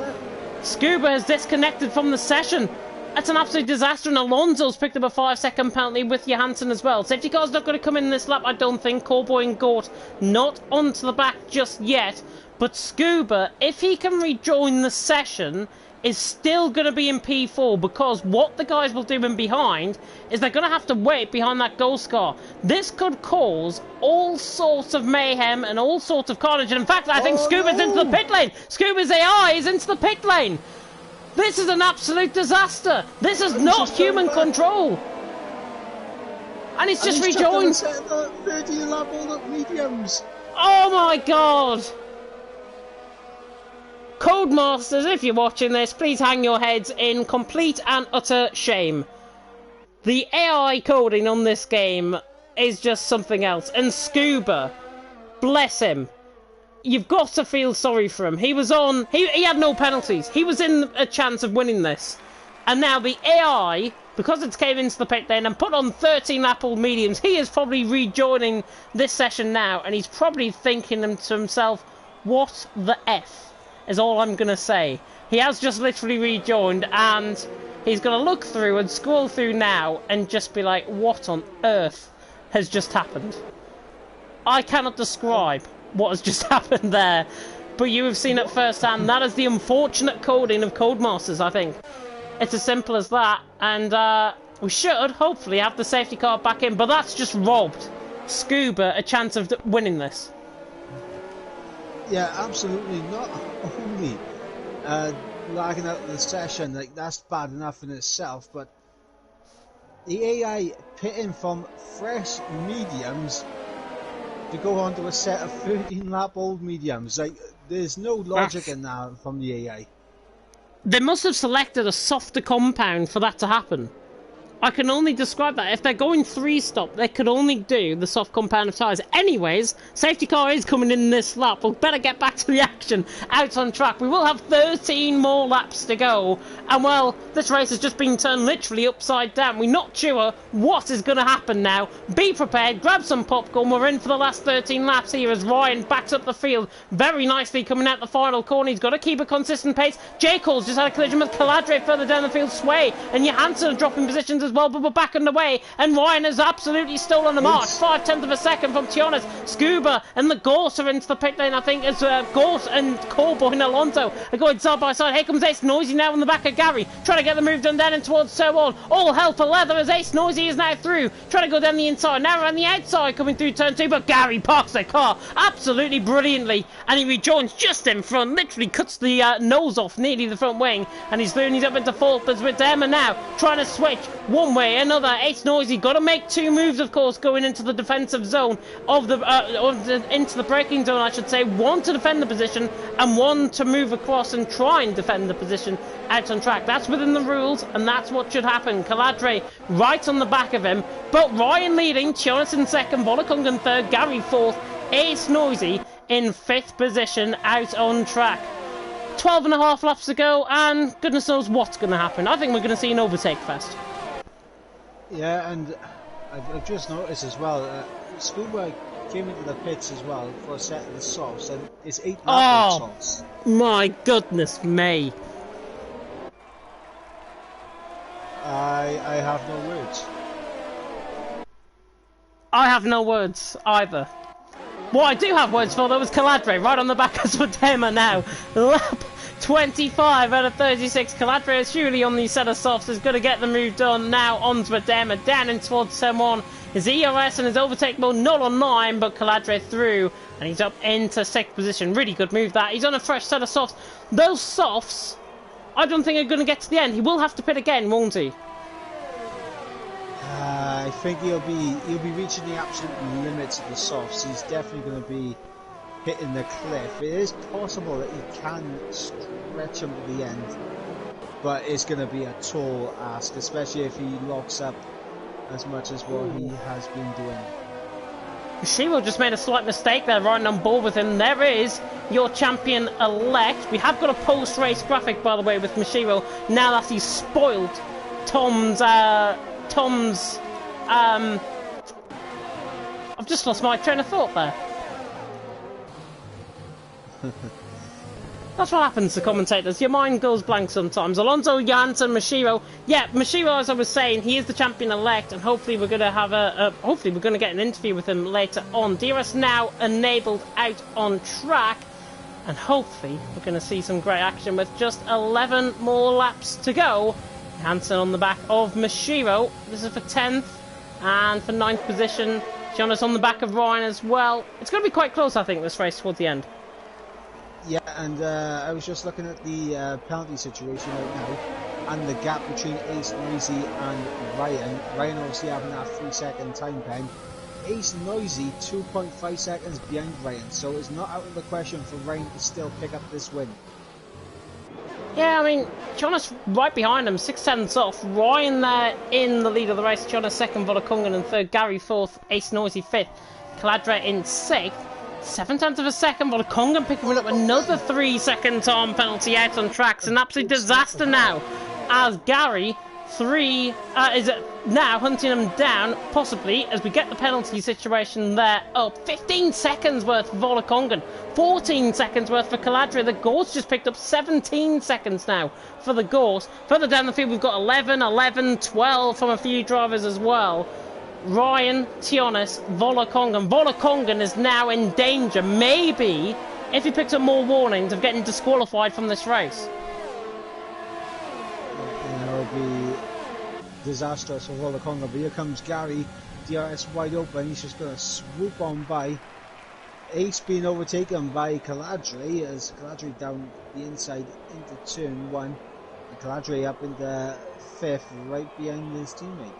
Scuba has disconnected from the session. That's an absolute disaster, and Alonso's picked up a 5-second penalty with Johansson as well. Safety car's not going to come in this lap, I don't think. Callboy and Gort not onto the back just yet. But Scuba, if he can rejoin the session, is still going to be in P4, because what the guys will do in behind is they're going to have to wait behind that ghost car. This could cause all sorts of mayhem and all sorts of carnage. And in fact, I think Scuba's into the pit lane. Scuba's AI is into the pit lane. This is an absolute disaster. This is not human control. And it's just rejoined. 30 lap all up mediums. Oh my god. Codemasters, if you're watching this, please hang your heads in complete and utter shame. The AI coding on this game is just something else. And Scuba, bless him, you've got to feel sorry for him. He was on, he had no penalties. He was in a chance of winning this. And now the AI, because it's came into the pit lane and put on 13 lap all mediums, he is probably rejoining this session now, and he's probably thinking to himself, what the F? Is all I'm going to say. He has just literally rejoined, and he's going to look through and scroll through now and just be like, what on earth has just happened? I cannot describe what has just happened there, but you have seen it firsthand. That is the unfortunate coding of Codemasters, I think. It's as simple as that, and we should hopefully have the safety car back in, but that's just robbed Scuba a chance of winning this. Yeah, absolutely. Not only lagging out the session, like that's bad enough in itself, but the AI pitting from fresh mediums to go onto a set of 13 lap old mediums. Like, there's no logic in that from the AI. They must have selected a softer compound for that to happen. I can only describe that. If they're going 3-stop, they could only do the soft compound of tyres. Anyways, safety car is coming in this lap. We'll better get back to the action out on track. We will have 13 more laps to go. And, well, this race has just been turned literally upside down. We're not sure what is going to happen now. Be prepared. Grab some popcorn. We're in for the last 13 laps here as Ryan backs up the field very nicely coming out the final corner. He's got to keep a consistent pace. J. Cole's just had a collision with Caladre further down the field. Sway and Johansson are dropping positions as as well, but we're back on the way, and Ryan has absolutely stolen the march. 0.5 of a second from Tionas. Scuba and the Gorse are into the pit lane, I think, as Gorse and Corboy and Alonso are going side by side. Here comes Ace Noisy now on the back of Gary, trying to get the move done down and towards Sir All hell for leather as Ace Noisy is now through, trying to go down the inside, now around the outside, coming through turn 2, but Gary parks the car absolutely brilliantly, and he rejoins just in front, literally cuts the nose off nearly the front wing, and he's through and he's up into fourth, but with Emma now trying to switch one way, another. Ace Noisy got to make two moves, of course, going into the defensive zone of the into the braking zone, I should say. One to defend the position and one to move across and try and defend the position out on track. That's within the rules, and that's what should happen. Caladre right on the back of him, but Ryan leading, Tionas in second, Volakongan third, Gary fourth, Ace Noisy in fifth position out on track. 12 and a half laps to go, and goodness knows what's going to happen. I think we're going to see an overtake fest. Yeah, and I've just noticed as well, Scuba came into the pits as well for a set of the softs, and it's 8 lap softs. My goodness me. I have no words. I have no words either. What I do have words for, though, is Caladre right on the back of Swadema now. Lap 25 out of 36. Caladre is surely on the set of softs, is going to get the move done now on Swadema, down in towards Semon. His ERS and his overtake mode not on 9, but Caladre through, and he's up into 6th position. Really good move that. He's on a fresh set of softs. Those softs, I don't think are going to get to the end. He will have to pit again, won't he? I think he'll be reaching the absolute limits of the softs. He's definitely going to be hitting the cliff. It is possible that he can stretch him to the end, but it's going to be a tall ask, especially if he locks up as much as what he has been doing. Mashiro just made a slight mistake there, riding on board with him. There is your champion-elect. We have got a post-race graphic, by the way, with Mashiro, now that he's spoiled Tom's I've just lost my train of thought there. That's what happens to commentators. Your mind goes blank sometimes. Alonso, Janssen, Mashiro. Yeah, Mashiro, as I was saying, he is the champion-elect, and hopefully we're going to have hopefully we're going to get an interview with him later on. DRS now enabled out on track, and hopefully we're going to see some great action with just 11 more laps to go. Hansen on the back of Mashiro. This is for 10th, and for 9th position, Jonas on the back of Ryan as well. It's going to be quite close, I think, this race towards the end. Yeah, and I was just looking at the penalty situation right now, and the gap between Ace Noisy and Ryan. Ryan obviously having that 3-second time pen. Ace Noisy 2.5 seconds behind Ryan, so it's not out of the question for Ryan to still pick up this win. Yeah, I mean, Jonas right behind him, 6/10 off. Ryan there in the lead of the race. Jonas second, Volakongan in third, Gary fourth, Ace Noisy fifth, Caladre in sixth. 7/10 of a second, Volakongan picking up another 3-second time penalty out on track. It's an absolute disaster now, as Gary is now hunting him down, possibly, as we get the penalty situation there up. 15 seconds worth for Volakongan, 14 seconds worth for Caladre. The Gorse just picked up 17 seconds now for the Gorse. Further down the field, we've got 11, 12 from a few drivers as well. Ryan, Tionas, Volakongan. Volakongan is now in danger, maybe, if he picks up more warnings, of getting disqualified from this race. It'll be disastrous for Volakongan, but here comes Gary, DRS wide open. He's just going to swoop on by. Ace being overtaken by Caladre, as Caladre down the inside into turn 1, and Caladre up into 5th, right behind his teammate.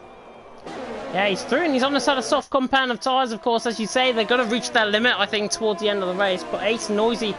Yeah, he's through, and he's on the side of soft compound of tyres, of course. As you say, they're going to reach their limit, I think, towards the end of the race. But Ace Noisy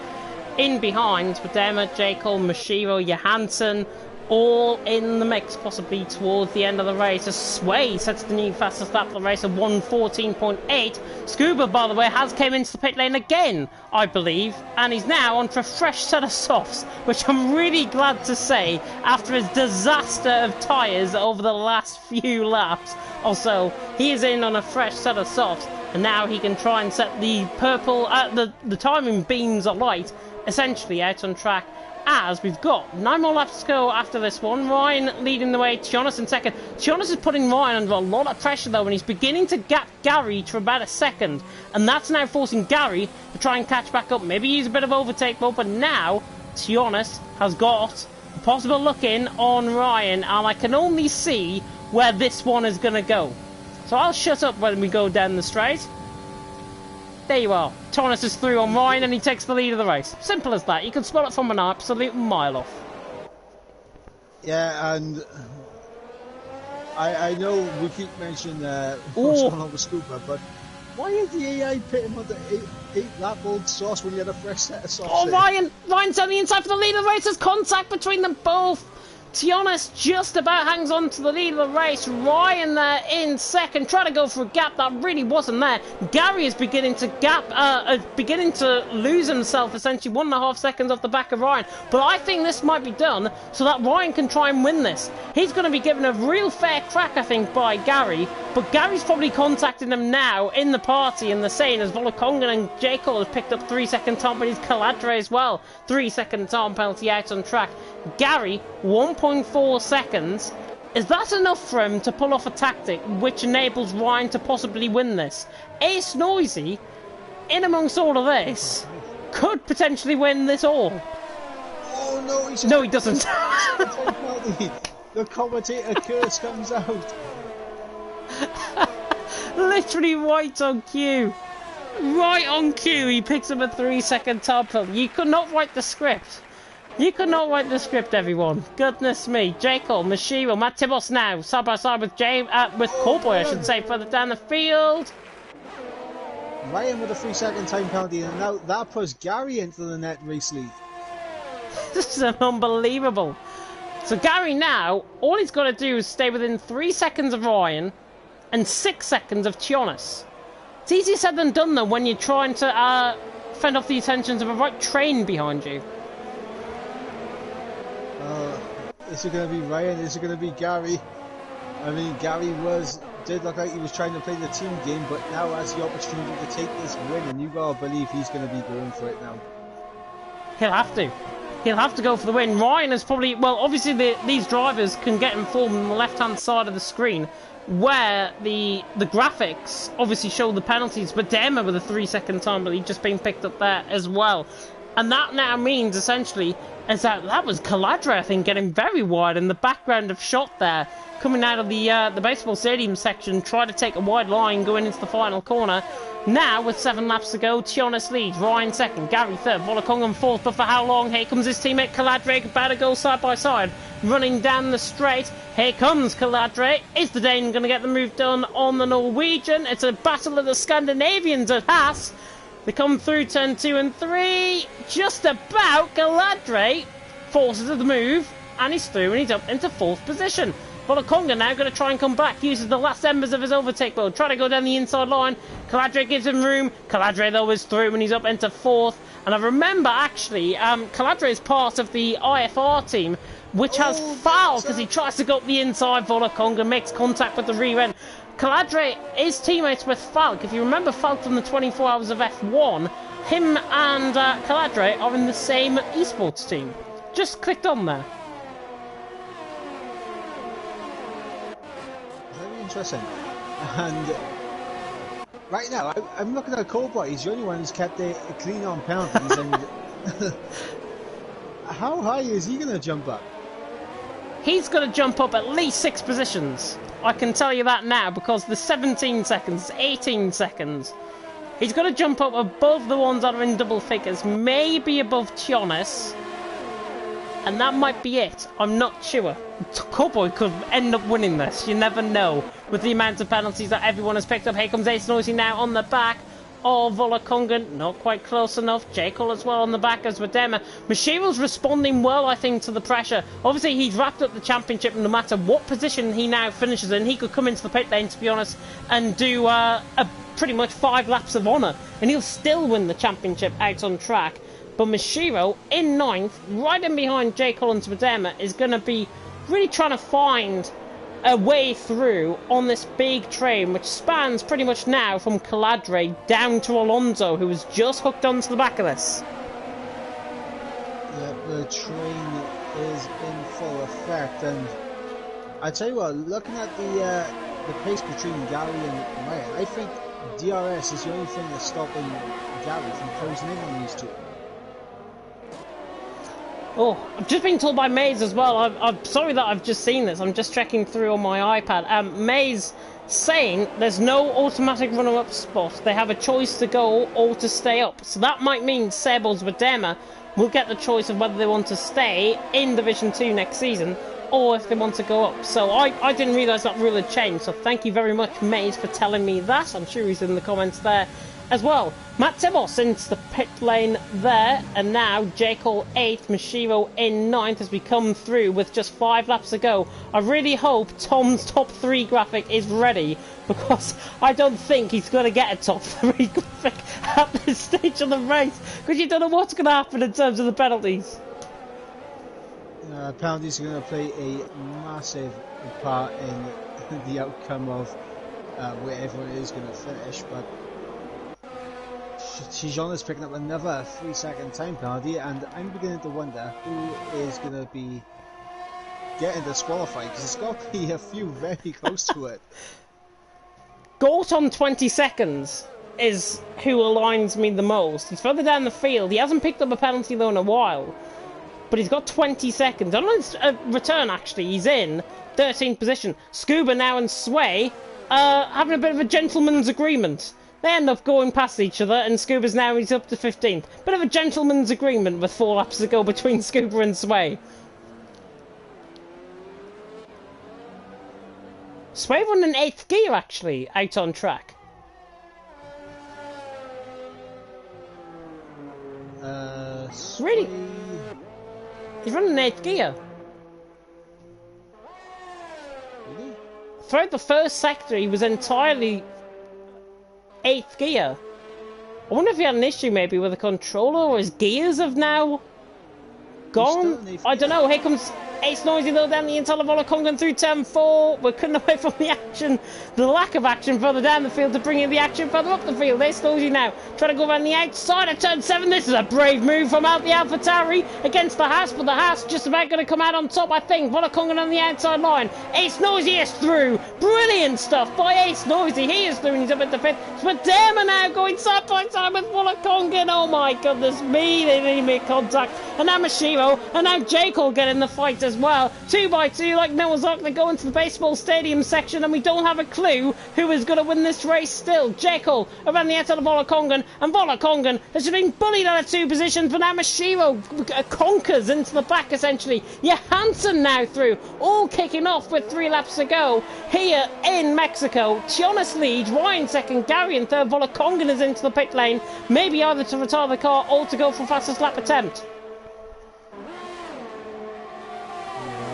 in behind, with Dema, J. Cole, Mashiro, Johansson, all in the mix, possibly towards the end of the race. As Sway sets the new fastest lap of the race of 1:14.8. Scuba, by the way, has came into the pit lane again, I believe, and he's now on for a fresh set of softs, which I'm really glad to say, after his disaster of tyres over the last few laps. Also, he is in on a fresh set of softs, and now he can try and set the purple, the timing beams alight, essentially out on track as we've got 9 more laps to go after this one. Ryan leading the way, Tionis in second. Tionis is putting Ryan under a lot of pressure though, and he's beginning to gap Gary to about a second, and that's now forcing Gary to try and catch back up. Maybe use a bit of overtake mode, but now Tionis has got a possible look in on Ryan, and I can only see where this one is going to go. So I'll shut up when we go down the straight. There you are. Tionis is through on Ryan and he takes the lead of the race. Simple as that. You can spot it from an absolute mile off. Yeah, and I know we keep mentioning what's going on with Scooper, but why is the AI pit him on the 8 lap old sauce when you had a fresh set of sauce? Oh, Ryan's on the inside for the lead of the race. There's contact between them both. Tionis just about hangs on to the lead of the race. Ryan there in second, trying to go for a gap that really wasn't there. Gary is beginning to beginning to lose himself, essentially 1.5 seconds off the back of Ryan. But I think this might be done so that Ryan can try and win this. He's going to be given a real fair crack, I think, by Gary. But Gary's probably contacting him now in the party, and the same as Volokongan and J. Cole has picked up 3-second time penalties. Caladre as well, 3-second time penalty out on track. Gary, 1.4 seconds. Is that enough for him to pull off a tactic which enables Ryan to possibly win this? Ace Noisy, in amongst all of this, could potentially win this all. Oh no, no, he doesn't. The commentator curse comes out. Literally right on cue. Right on cue, he picks up a 3-second time penalty. You could not write the script. You could not write the script, everyone. Goodness me. J. Cole, Mashiro, Matt Tibos now, side by side with with Cowboy, I should say, further down the field. Ryan with a 3-second time penalty, and now that puts Gary into the net race lead. This is unbelievable. So Gary now, all he's got to do is stay within 3 seconds of Ryan and 6 seconds of Tionis. It's easier said than done, though, when you're trying to fend off the attentions of a right train behind you. Is it going to be Ryan? Is it going to be Gary? I mean, Gary did look like he was trying to play the team game, but now has the opportunity to take this win, and you gotta believe he's going to be going for it now. He'll have to. He'll have to go for the win. Ryan is probably... Well, obviously these drivers can get informed on the left-hand side of the screen, where the graphics obviously show the penalties, but Dema with a 3-second time, but he's just been picked up there as well. And that now means, essentially, is that was Caladre, I think, getting very wide in the background of shot there, coming out of the baseball stadium section, trying to take a wide line going into the final corner. Now, with 7 laps to go, Tionis leads, Ryan second, Gary third, Volokongan fourth, but for how long? Here comes his teammate Caladre, about to go side by side, running down the straight. Here comes Caladre. Is the Dane going to get the move done on the Norwegian? It's a battle of the Scandinavians at Haas. They come through turn 2 and 3. Just about. Caladre forces the move, and he's through, and he's up into 4th position. Volokonga now going to try and come back, uses the last embers of his overtake mode, trying to go down the inside line. Caladre gives him room. Caladre, though, is through, and he's up into 4th. And I remember, actually, Caladre is part of the IFR team, which has foul because he tries to go up the inside. Volokonga makes contact with the rear end. Caladre is teammates with Falk. If you remember Falk from the 24 Hours of F1, him and Caladre are in the same esports team. Just clicked on there. Very interesting. And right now, I'm looking at Cobra. He's the only one who's kept it clean on penalties. And how high is he going to jump up? He's going to jump up at least 6 positions. I can tell you that now, because the 17 seconds, 18 seconds. He's got to jump up above the ones that are in double figures, maybe above Tionis, and that might be it. I'm not sure. Cowboy could end up winning this, you never know, with the amount of penalties that everyone has picked up. Here comes Ace Noisy now on the back of Volokongan, not quite close enough. Jekyll as well on the back as with Dema. Mashiro's responding well, I think, to the pressure. Obviously, he's wrapped up the championship, and no matter what position he now finishes in, he could come into the pit lane, to be honest, and do pretty much 5 laps of honour, and he'll still win the championship out on track. But Mashiro, in 9th, right in behind J. Collins with Dema, is going to be really trying to find a way through on this big train, which spans pretty much now from Caladre down to Alonso, who was just hooked onto the back of this. Yeah, the train is in full effect, and I tell you what, looking at the pace between Gary and Ryan, I think DRS is the only thing that's stopping Gary from closing in on these two. Oh, I've just been told by Maze as well. I'm sorry that I've just seen this. I'm just checking through on my iPad. Maze saying there's no automatic runner-up spot. They have a choice to go or to stay up. So that might mean Sebos with Dema will get the choice of whether they want to stay in Division 2 next season or if they want to go up. So I didn't realise that rule had changed. So thank you very much, Maze, for telling me that. I'm sure he's in the comments there as well. Matt Tibos into the pit lane there, and now J. Cole 8th, Mashiro in 9th as we come through with just 5 laps to go. I really hope Tom's top 3 graphic is ready, because I don't think he's going to get a top 3 graphic at this stage of the race, because you don't know what's going to happen in terms of the penalties. Penalties are going to play a massive part in the outcome of where everyone is going to finish, but Tijon is picking up another 3-second time penalty, and I'm beginning to wonder who is going to be getting disqualified, because it's got to be a few very close to it. Gort on 20 seconds is who aligns me the most. He's further down the field. He hasn't picked up a penalty though in a while, but he's got 20 seconds. On his return, actually, he's in 13th position. Scuba now and Sway having a bit of a gentleman's agreement. They end up going past each other, and Scuba's now he's up to 15th. Bit of a gentleman's agreement with 4 laps to go between Scuba and Sway. Sway run in 8th gear, actually, out on track. Really? He's running in 8th gear. Really? Throughout the first sector, he was entirely 8th gear. I wonder if he had an issue maybe with the controller, or his gears have now gone. I don't know. Here comes Ace Noisy though down the inside of Olakongan through turn 4. We're cutting away from the action, the lack of action further down the field to bring in the action further up the field. Ace Noisy now trying to go around the outside of turn 7. This is a brave move from out the AlphaTauri against the Haas, but the Haas just about going to come out on top, I think. Olakongan on the outside line. Ace Noisy is through. Brilliant stuff by Ace Noisy. He is through and he's up at the 5th. But Derma now going side by side with Olakongan. Oh my goodness me, they didn't make contact. And now Mashiro and now Jake will get in the fight as well. 2 by 2 like Noah's Ark. They go into the baseball stadium section, and we don't have a clue who is going to win this race still. Jekyll around the outside of Olakongan, and Olakongan has been bullied out of 2 positions, but now Mashiro conquers into the back essentially. Johansson now through, all kicking off with 3 laps to go here in Mexico. Tionas leads, Ryan second, Gary in third. Olakongan is into the pit lane, maybe either to retire the car or to go for fastest lap attempt.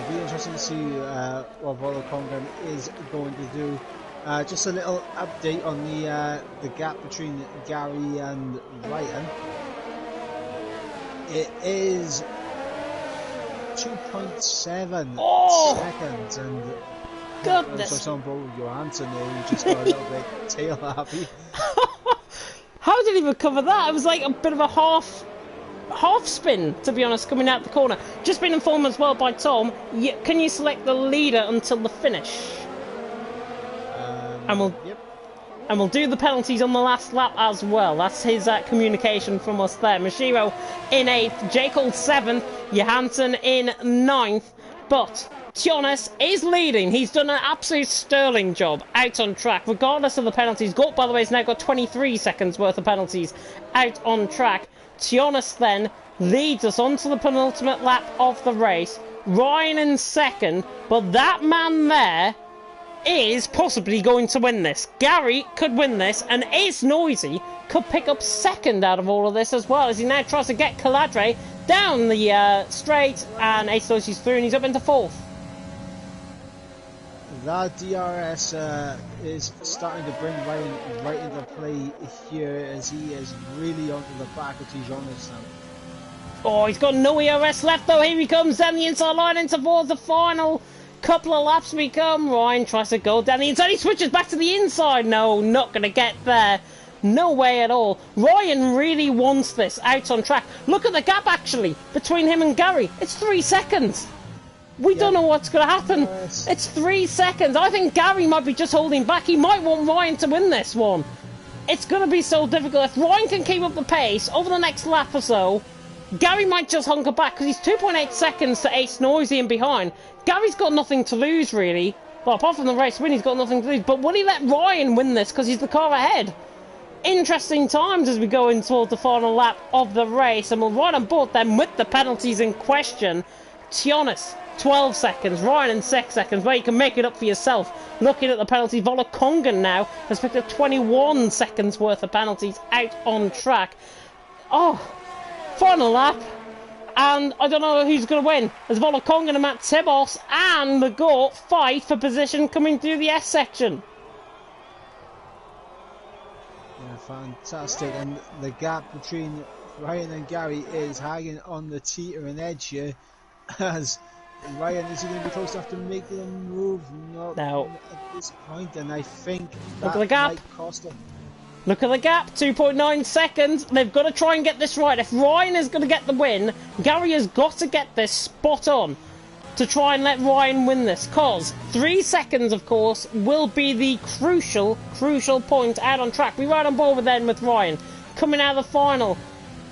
Interesting to see what Olakongan is going to do. Just a little update on the gap between Gary and Ryan. It is 2.7 seconds, and goodness! So some Johansson who just got a little bit tail happy. How did he recover that? It was like a bit of a half spin, to be honest, coming out the corner. Just been informed as well by Tom, can you select the leader until the finish? And we'll do the penalties on the last lap as well. That's his communication from us there. Mashiro in 8th, Jekyll 7th, Johansson in 9th, but Tionas is leading. He's done an absolute sterling job out on track, regardless of the penalties. Gort, by the way, has now got 23 seconds worth of penalties out on track. Tionas then leads us onto the penultimate lap of the race. Ryan in second, but that man there is possibly going to win this. Gary could win this, and Ace Noisy could pick up second out of all of this as well, as he now tries to get Caladre down the straight, and Ace Noisy's through and he's up into 4th. That DRS is starting to bring Ryan right into play here, as he is really onto the back of Tijonas now. Oh, he's got no ERS left though. Here he comes down the inside line into towards the final couple of laps we come. Ryan tries to go down the inside. He switches back to the inside. No, not going to get there. No way at all. Ryan really wants this out on track. Look at the gap, actually, between him and Gary. It's 3 seconds. We don't know what's going to happen. Yes. It's 3 seconds. I think Gary might be just holding back. He might want Ryan to win this one. It's going to be so difficult. If Ryan can keep up the pace over the next lap or so, Gary might just hunker back because he's 2.8 seconds to Ace Noisy in behind. Gary's got nothing to lose, really. Well, apart from the race win, he's got nothing to lose. But will he let Ryan win this because he's the car ahead? Interesting times as we go in towards the final lap of the race. And we'll ride on board them with the penalties in question. Tionis, 12 seconds. Ryan in 6 seconds. Well, you can make it up for yourself. Looking at the penalties, Volakongan now has picked up 21 seconds worth of penalties out on track. Oh, final lap. And I don't know who's going to win. There's Volakongan and Matt Tibos and the GOAT fight for position coming through the S section. Yeah, fantastic. And the gap between Ryan and Gary is hanging on the teetering edge here. As Ryan is going to be close enough to making a move. Not now at this point, and I think look that at the gap. might cost him. Look at the gap, 2.9 seconds. They've got to try and get this right. If Ryan is going to get the win, Gary has got to get this spot on to try and let Ryan win this. Because 3 seconds, of course, will be the crucial point out on track. We ride on board then with Ryan. Coming out of the final.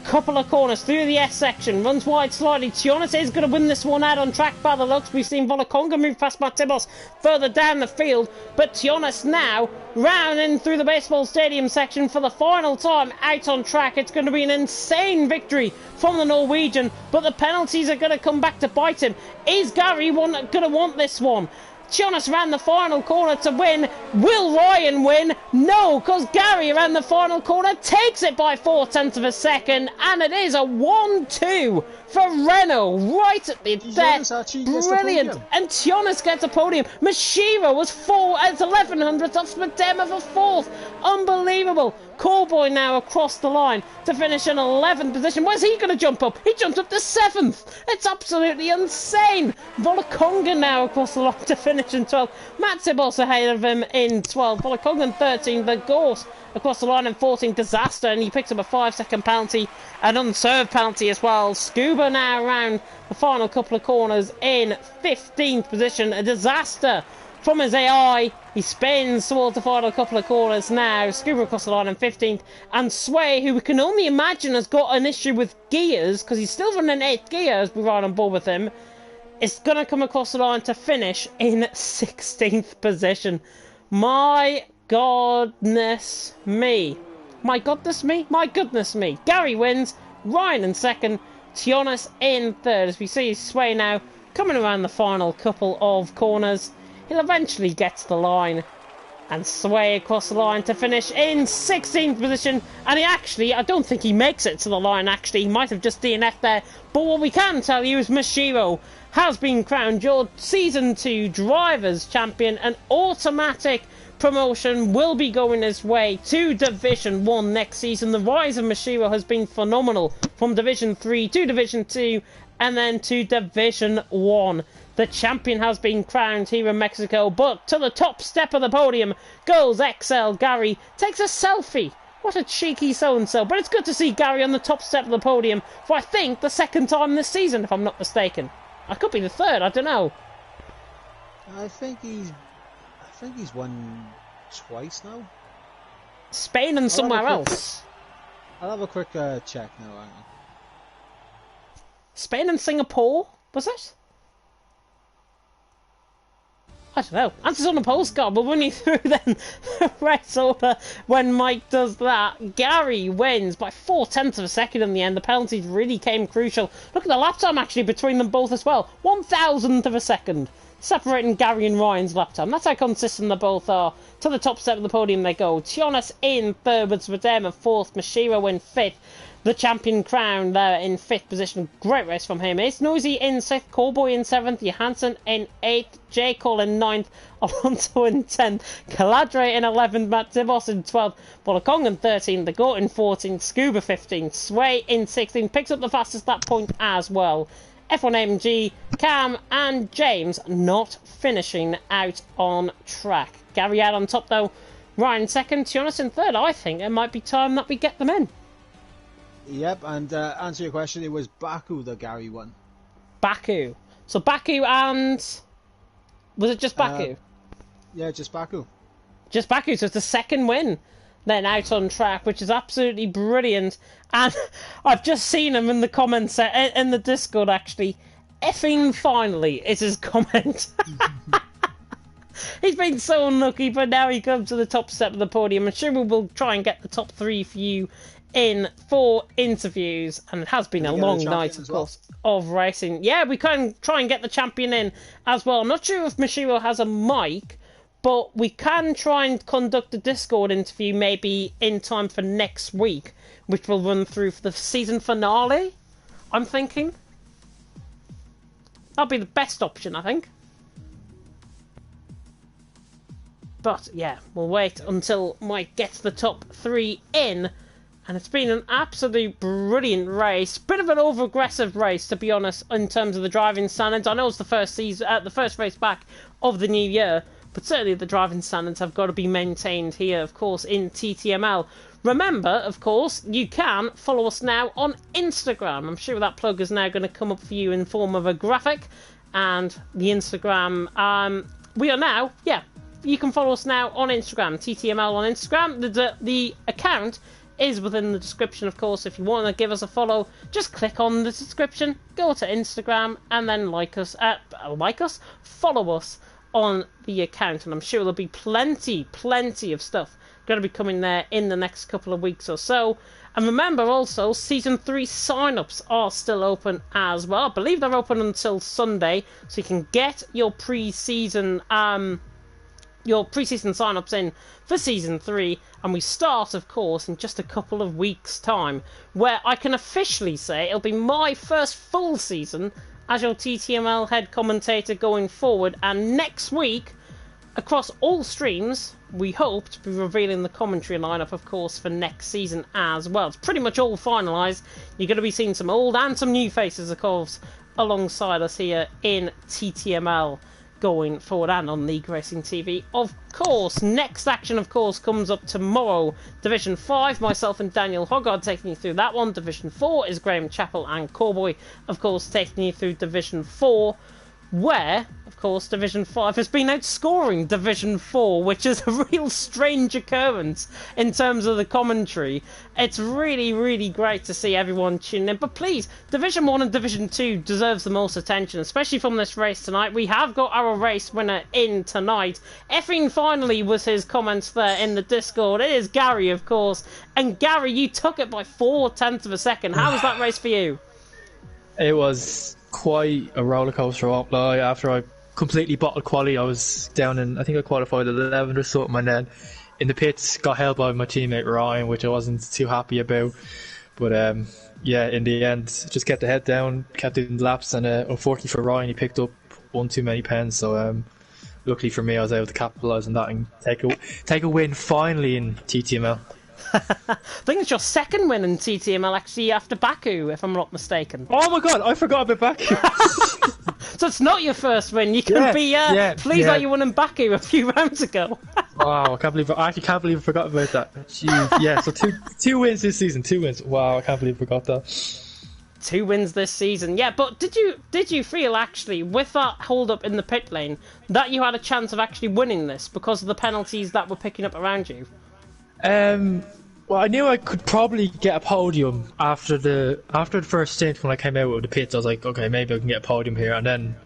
Couple of corners through the S section, runs wide slightly. Tionis is going to win this one out on track by the looks. We've seen Volakonga move past Matibos further down the field, but Tionis now round in through the baseball stadium section for the final time out on track. It's going to be an insane victory from the Norwegian, but the penalties are going to come back to bite him. Is Gary going to want this one? Tionis ran the final corner to win. Will Ryan win? No, because Gary ran the final corner, takes it by 0.4 of a second, and it is a 1-2 for Renault right at the death. Brilliant. And Tionis gets a podium. Mashiro was 1100th off Spadema for 4th. Unbelievable. Callboy now across the line to finish in 11th position. Where's he going to jump up? He jumped up to 7th. It's absolutely insane. Volakonga now across the line to finish in 12th. Matsib also ahead of him in 12th. Volakonga in 13th. The Gorse across the line in 14th. Disaster, and he picks up a 5-second penalty, an unserved penalty as well. Scuba now around the final couple of corners in 15th position. A disaster from his AI. He spins towards the final couple of corners now. Scuba across the line in 15th. And Sway, who we can only imagine has got an issue with gears, because he's still running 8th gear as we ride on board with him, is going to come across the line to finish in 16th position. My goodness me. My goodness me? My goodness me. Gary wins. Ryan in 2nd. Tionis in 3rd. As we see Sway now coming around the final couple of corners. He'll eventually get to the line and Sway across the line to finish in 16th position. And I don't think he makes it to the line, actually. He might have just DNF'd there. But what we can tell you is Mashiro has been crowned your Season 2 Drivers' Champion. An automatic promotion will be going his way to Division 1 next season. The rise of Mashiro has been phenomenal from Division 3 to Division 2 and then to Division 1. The champion has been crowned here in Mexico, but to the top step of the podium goes XL Gary, takes a selfie. What a cheeky so-and-so. But it's good to see Gary on the top step of the podium for, I think, the 2nd time this season, if I'm not mistaken. I could be the 3rd, I don't know. I think he's won twice now. Spain and somewhere else. I'll have a quick check now. Hang on. Spain and Singapore, was it? I don't know. Answers on the postcard. We'll run you through then the race order when Mike does that. Gary wins by 0.4 of a second in the end. The penalties really came crucial. Look at the lap time actually between them both as well. 1,000th of a second separating Gary and Ryan's lap time. That's how consistent they both are. To the top step of the podium they go. Tionis in 3rd with Spadema 4th. Mashiro in 5th. The champion crown there in 5th position. Great race from him. Ace Noisy in 6th. Callboy in 7th. Johansson in 8th. J. Cole in 9th. Alonso in 10th. Caladre in 11th. Matt Zibos in 12th. Bolakong in 13th. The Goat in 14th. Scuba 15th. Sway in 16th. Picks up the fastest lap point as well. F1 AMG, Cam and James not finishing out on track. Gary out on top though Ryan second, Jonas in third. I think it might be time that we get them in. Yep, and answer your question, it was Baku that Gary won. Baku. So Baku and... Was it just Baku? Yeah, just Baku. Just Baku, so it's the second win then out on track, which is absolutely brilliant. And I've just seen him in the comments, in the Discord actually. Effing finally is his comment. He's been so unlucky, but now he comes to the top step of the podium. I'm sure we will try and get the top 3 for you in 4 interviews. And it has been a long night, of course, of racing. Yeah, we can try and get the champion in as well. I'm not sure if Mashiro has a mic, but we can try and conduct a Discord interview maybe in time for next week, which will run through for the season finale, I'm thinking. That'll be the best option, I think. But yeah, we'll wait until Mike gets the top 3 in. And it's been an absolutely brilliant race. Bit of an over-aggressive race, to be honest, in terms of the driving standards. I know it's the first season, the first race back of the new year, but certainly the driving standards have got to be maintained here, of course, in TTML. Remember, of course, you can follow us now on Instagram. I'm sure that plug is now going to come up for you in form of a graphic. And the Instagram, we are now, you can follow us now on Instagram, TTML on Instagram. The account is within the description, of course. If you want to give us a follow, just click on the description, go to Instagram, and then follow us on the account. And I'm sure there'll be plenty of stuff going to be coming there in the next couple of weeks or so. And remember also, Season 3 sign-ups are still open as well. I believe they're open until Sunday, so you can get your pre-season sign-ups in for Season 3, and we start, of course, in just a couple of weeks' time, where I can officially say it'll be my first full season as your TTML head commentator going forward, and next week, across all streams, we hope to be revealing the commentary lineup, of course, for next season as well. It's pretty much all finalised. You're going to be seeing some old and some new faces, of course, alongside us here in TTML going forward and on League Racing TV. Of course, next action, of course, comes up tomorrow. Division 5, myself and Daniel Hoggard taking you through that one. Division 4 is Graham Chappell and Cowboy, of course, taking you through Division 4, where, of course, Division 5 has been outscoring Division 4, which is a real strange occurrence in terms of the commentary. It's really great to see everyone tuning in. But please, Division 1 and Division 2 deserves the most attention, especially from this race tonight. We have got our race winner in tonight. Effing finally was his comments there in the Discord. It is Gary, of course. And Gary, you took it by 0.4 of a second. How was that race for you? It was quite a roller coaster. After I completely bottled quali, I was down in, I think I qualified 11th or something, and then in the pits got held by my teammate Ryan, which I wasn't too happy about. But yeah, in the end, just kept the head down, kept doing the laps, and unfortunately for Ryan, he picked up one too many pens. So luckily for me, I was able to capitalise on that and take a win finally in TTML. I think it's your second win in TTML, actually, after Baku, if I'm not mistaken. Oh my god, I forgot about Baku. So it's not your first win. You can be pleased that you won in Baku a few rounds ago. Wow, I actually can't believe I forgot about that. Jeez. Yeah, so two wins this season, 2 wins. Wow, I can't believe I forgot that. 2 wins this season, yeah. But did you feel, actually, with that hold up in the pit lane, that you had a chance of actually winning this because of the penalties that were picking up around you? Well, I knew I could probably get a podium after the first stint when I came out of the pits. I was like, okay, maybe I can get a podium here. And then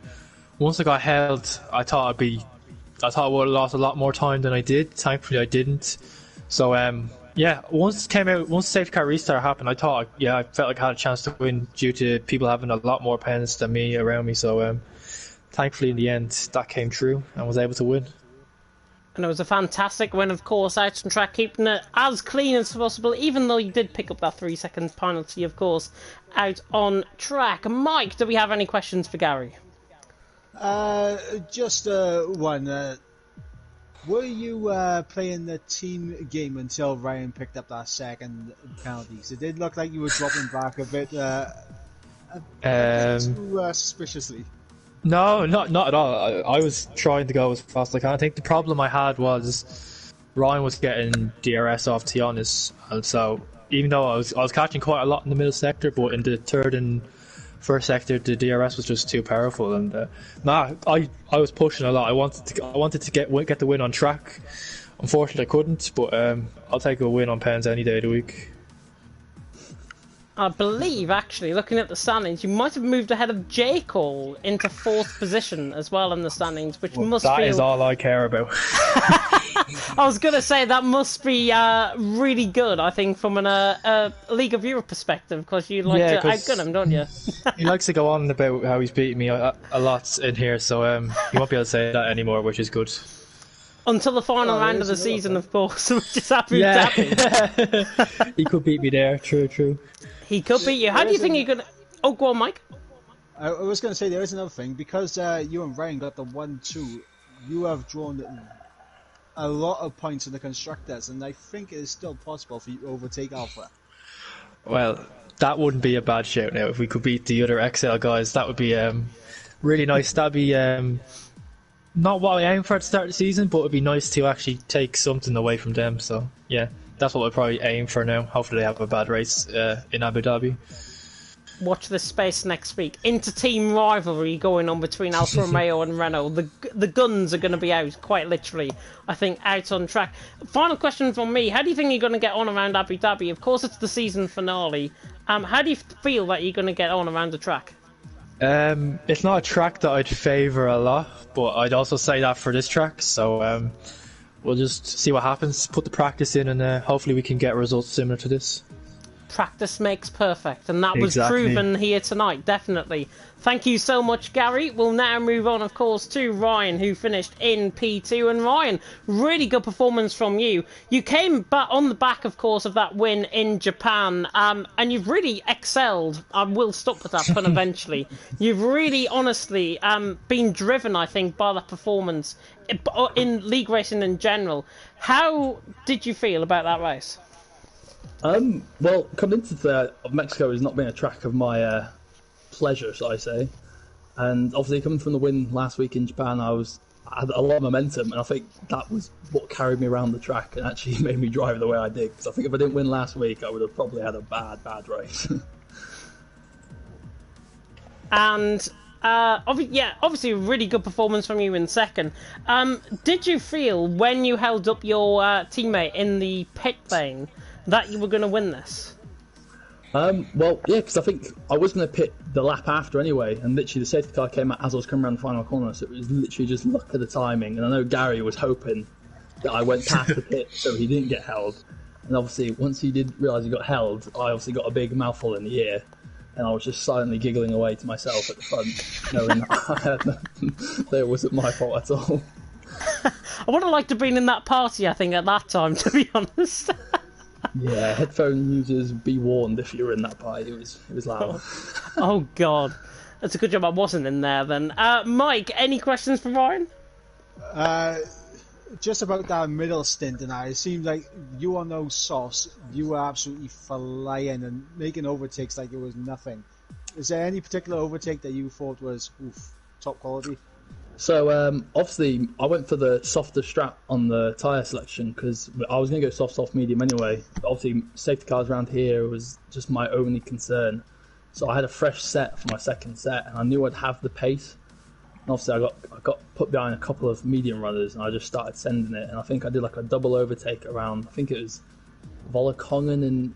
once I got held, I thought I would have lost a lot more time than I did. Thankfully, I didn't. So yeah, once the safety car restart happened, I thought, I felt like I had a chance to win due to people having a lot more pens than me around me. So thankfully, in the end, that came true and was able to win. And it was a fantastic win, of course, out on track, keeping it as clean as possible, even though you did pick up that 3-second penalty, of course, out on track. Mike, do we have any questions for Gary? Just one. Were you playing the team game until Ryan picked up that second penalty? Because it did look like you were dropping back a bit too suspiciously. No, not at all. I was trying to go as fast as I can. I think the problem I had was Ryan was getting DRS off Tianis, and so even though I was catching quite a lot in the middle sector, but in the third and first sector the DRS was just too powerful. And I was pushing a lot. I wanted to get the win on track. Unfortunately, I couldn't, but I'll take a win on pens any day of the week. I believe, actually, looking at the standings, you might have moved ahead of J. Cole into 4th position as well in the standings, which must be... That is all I care about. I was going to say, that must be really good, I think, from a League of Europe perspective, because you like to outgun him, don't you? He likes to go on about how he's beaten me a lot in here, so he won't be able to say that anymore, which is good. Until the final round of the season, of course, which is Abu Dhabi. He could beat me there, true. He could beat you. How do you think you're going to... Oh, go on, Mike. I was going to say, there is another thing. Because you and Ryan got the 1-2, you have drawn a lot of points in the Constructors, and I think it is still possible for you to overtake Alpha. Well, that wouldn't be a bad shout now. If we could beat the other XL guys, that would be really nice. That'd be not what I aim for at the start of the season, but it'd be nice to actually take something away from them. So, yeah. That's what we'll probably aim for now. Hopefully they have a bad race in Abu Dhabi. Watch this space next week. Inter-team rivalry going on between Alfa Romeo and Renault. The guns are going to be out, quite literally, I think, out on track. Final question from me. How do you think you're going to get on around Abu Dhabi? Of course, it's the season finale. How do you feel that you're going to get on around the track? It's not a track that I'd favour a lot, but I'd also say that for this track. So... we'll just see what happens, put the practice in, and hopefully we can get results similar to this. Practice makes perfect, and that was proven here tonight, definitely. Thank you so much, Gary. We'll now move on, of course, to Ryan, who finished in P2. And Ryan, really good performance from you. You came back on the back, of course, of that win in Japan, and you've really excelled. I will stop with that pun eventually. You've really, honestly, been driven, I think, by that performance in league racing in general. How did you feel about that race? Well, coming into Mexico has not been a track of my pleasure, shall I say. And obviously, coming from the win last week in Japan, I had a lot of momentum, and I think that was what carried me around the track and actually made me drive the way I did. Because I think if I didn't win last week, I would have probably had a bad race. And obviously a really good performance from you in second. Did you feel when you held up your teammate in the pit lane that you were going to win this? Well, yeah, because I think I was going to pit the lap after anyway, and literally the safety car came out as I was coming around the final corner, so it was literally just luck of the timing. And I know Gary was hoping that I went past the pit so he didn't get held. And obviously, once he did realise he got held, I obviously got a big mouthful in the ear, and I was just silently giggling away to myself at the front, knowing that it wasn't my fault at all. I would have liked to have been in that party, I think, at that time, to be honest. Yeah, headphone users, be warned if you were in that party. It was loud. Oh, God. That's a good job I wasn't in there, then. Mike, any questions for Ryan? Just about that middle stint, and it seemed like you are no sauce. You were absolutely flying and making overtakes like it was nothing. Is there any particular overtake that you thought was top quality? So obviously I went for the softer strap on the tyre selection because I was going to go soft medium anyway. But obviously safety cars around here was just my only concern. So I had a fresh set for my second set, and I knew I'd have the pace. And obviously I got put behind a couple of medium runners, and I just started sending it. And I think I did like a double overtake around, I think it was Volakongen and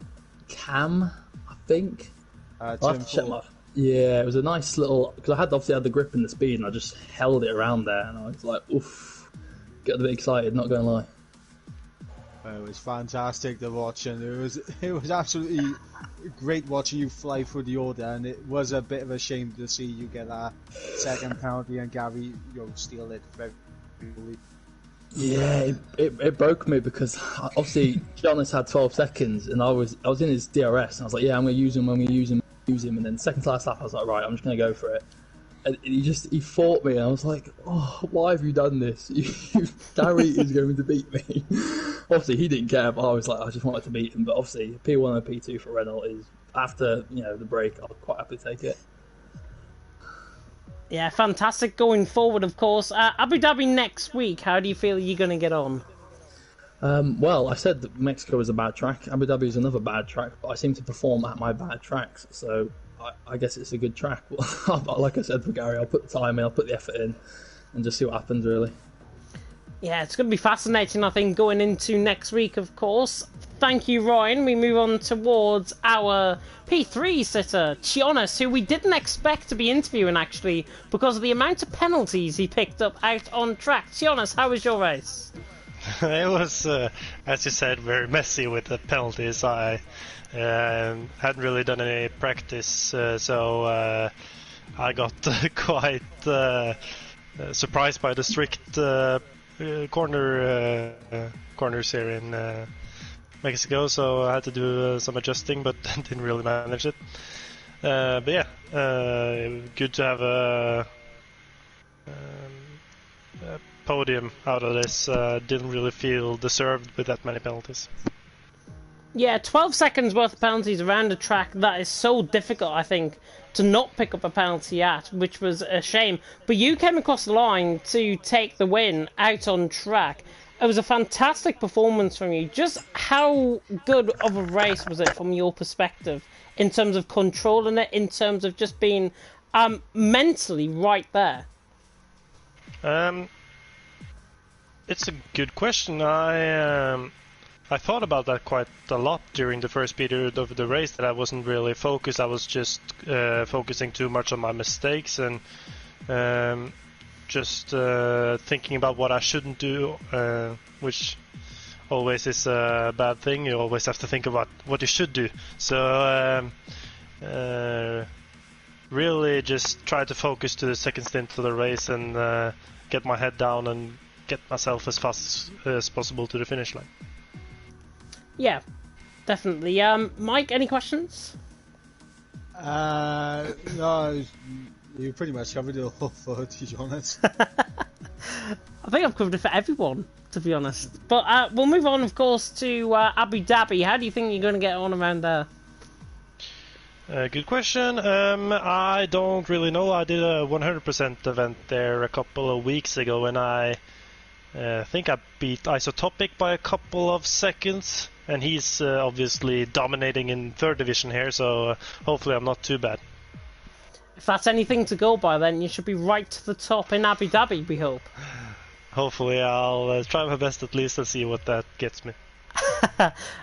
Cam, I think. I'll have to check my... Yeah, it was a nice little... Because I obviously had the grip and the speed, and I just held it around there, and I was like, oof, get a bit excited, not going to lie. It was fantastic to watch, and it was absolutely great watching you fly through the order, and it was a bit of a shame to see you get a second penalty and Gary steal it very quickly. Yeah, it broke me because obviously Jonas had 12 seconds, and I was in his DRS, and I was like, yeah, I'm going to use him, and then second to last lap I was like, right, I'm just going to go for it. And he fought me, and I was like, oh, why have you done this? Gary is going to beat me. Obviously he didn't care, but I was like, I just wanted to beat him. But obviously P1 and P2 for Renault is, after the break, I'll quite happily take it. Yeah, fantastic going forward, of course. Abu Dhabi next week, how do you feel you're going to get on? Well, I said that Mexico was a bad track. Abu Dhabi is another bad track, but I seem to perform at my bad tracks, so I guess it's a good track. But like I said for Gary, I'll put the time in, I'll put the effort in, and just see what happens, really. Yeah, it's going to be fascinating, I think, going into next week, of course. Thank you, Ryan. We move on towards our P3 sitter, Chionis, who we didn't expect to be interviewing, actually, because of the amount of penalties he picked up out on track. Chionis, how was your race? It was, as you said, very messy with the penalties. I hadn't really done any practice, so I got quite surprised by the strict corners here in Mexico, so I had to do some adjusting, but didn't really manage it. But yeah, good to have a podium out of this. Didn't really feel deserved with that many penalties. Yeah, 12 seconds worth of penalties around a track that is so difficult, I think, to not pick up a penalty at, which was a shame. But you came across the line to take the win out on track. It was a fantastic performance from you. Just how good of a race was it from your perspective, in terms of controlling it, in terms of just being mentally right there? It's a good question. I thought about that quite a lot during the first period of the race, that I wasn't really focused. I was just focusing too much on my mistakes and just thinking about what I shouldn't do, which always is a bad thing. You always have to think about what you should do. So really just try to focus to the second stint of the race and get my head down and get myself as fast as possible to the finish line. Yeah, definitely. Mike, any questions? No, you pretty much covered it all, to be honest. I think I've covered it for everyone, to be honest. But we'll move on, of course, to Abu Dhabi. How do you think you're going to get on around there? Good question. I don't really know. I did a 100% event there a couple of weeks ago, and I think I beat Isotopic by a couple of seconds. And he's obviously dominating in third division here, so hopefully I'm not too bad. If that's anything to go by, then you should be right to the top in Abu Dhabi, we hope. Hopefully I'll try my best at least and see what that gets me.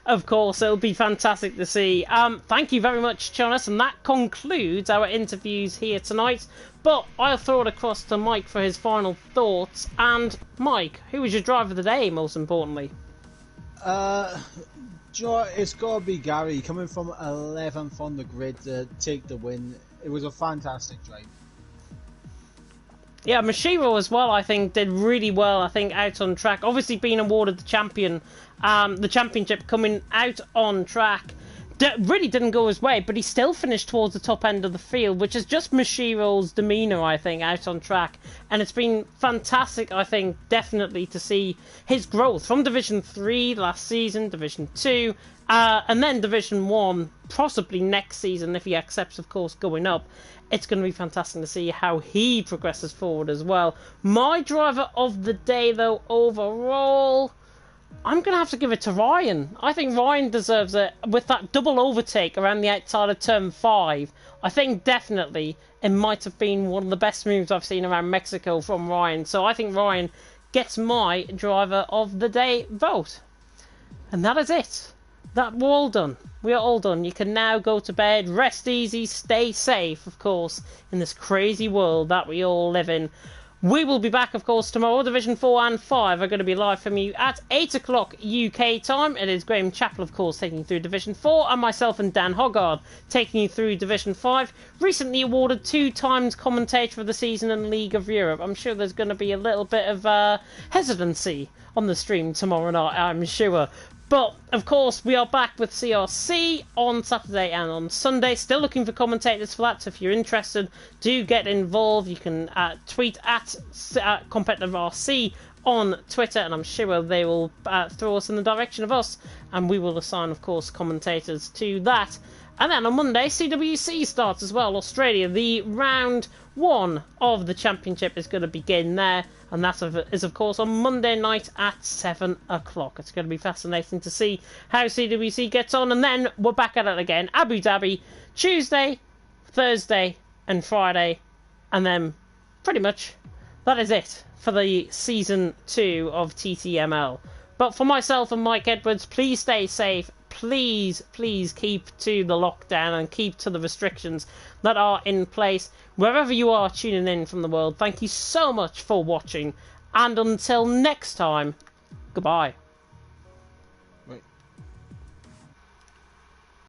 Of course, it'll be fantastic to see. Thank you very much, Jonas, and that concludes our interviews here tonight. But I'll throw it across to Mike for his final thoughts. And Mike, who was your driver of the day, most importantly? It's got to be Gary, coming from 11th on the grid to take the win. It was a fantastic drive. Yeah, Mashiro as well, I think, did really well, I think, out on track. Obviously being awarded the championship coming out on track. Really didn't go his way, but he still finished towards the top end of the field, which is just Mashiro's demeanour, I think, out on track. And it's been fantastic, I think, definitely to see his growth from Division 3 last season, Division 2, and then Division 1, possibly next season, if he accepts, of course, going up. It's going to be fantastic to see how he progresses forward as well. My driver of the day, though, overall, I'm going to have to give it to Ryan. I think Ryan deserves it with that double overtake around the outside of turn 5. I think definitely it might have been one of the best moves I've seen around Mexico from Ryan. So I think Ryan gets my driver of the day vote. And that is it. We're all done. We are all done. You can now go to bed, rest easy, stay safe, of course, in this crazy world that we all live in. We will be back, of course, tomorrow. Division 4 and 5 are going to be live from you at 8 o'clock UK time. It is Graham Chappell, of course, taking you through Division 4, and myself and Dan Hoggard taking you through Division 5. Recently awarded 2 times Commentator of the Season in League of Europe. I'm sure there's going to be a little bit of hesitancy on the stream tomorrow night, I'm sure. But, of course, we are back with CRC on Saturday and on Sunday. Still looking for commentators for that, so if you're interested, do get involved. You can tweet at CompetitiveRC on Twitter, and I'm sure they will throw us in the direction of us, and we will assign, of course, commentators to that. And then on Monday, CWC starts as well, Australia. The round 1 of the championship is going to begin there, and that is, of course, on Monday night at 7 o'clock. It's going to be fascinating to see how CWC gets on, and then we're back at it again. Abu Dhabi, Tuesday, Thursday, and Friday, and then pretty much that is it for the Season 2 of TTML. But for myself and Mike Edwards, please stay safe. Please keep to the lockdown and keep to the restrictions that are in place. Wherever you are tuning in from the world, thank you so much for watching. And until next time, goodbye.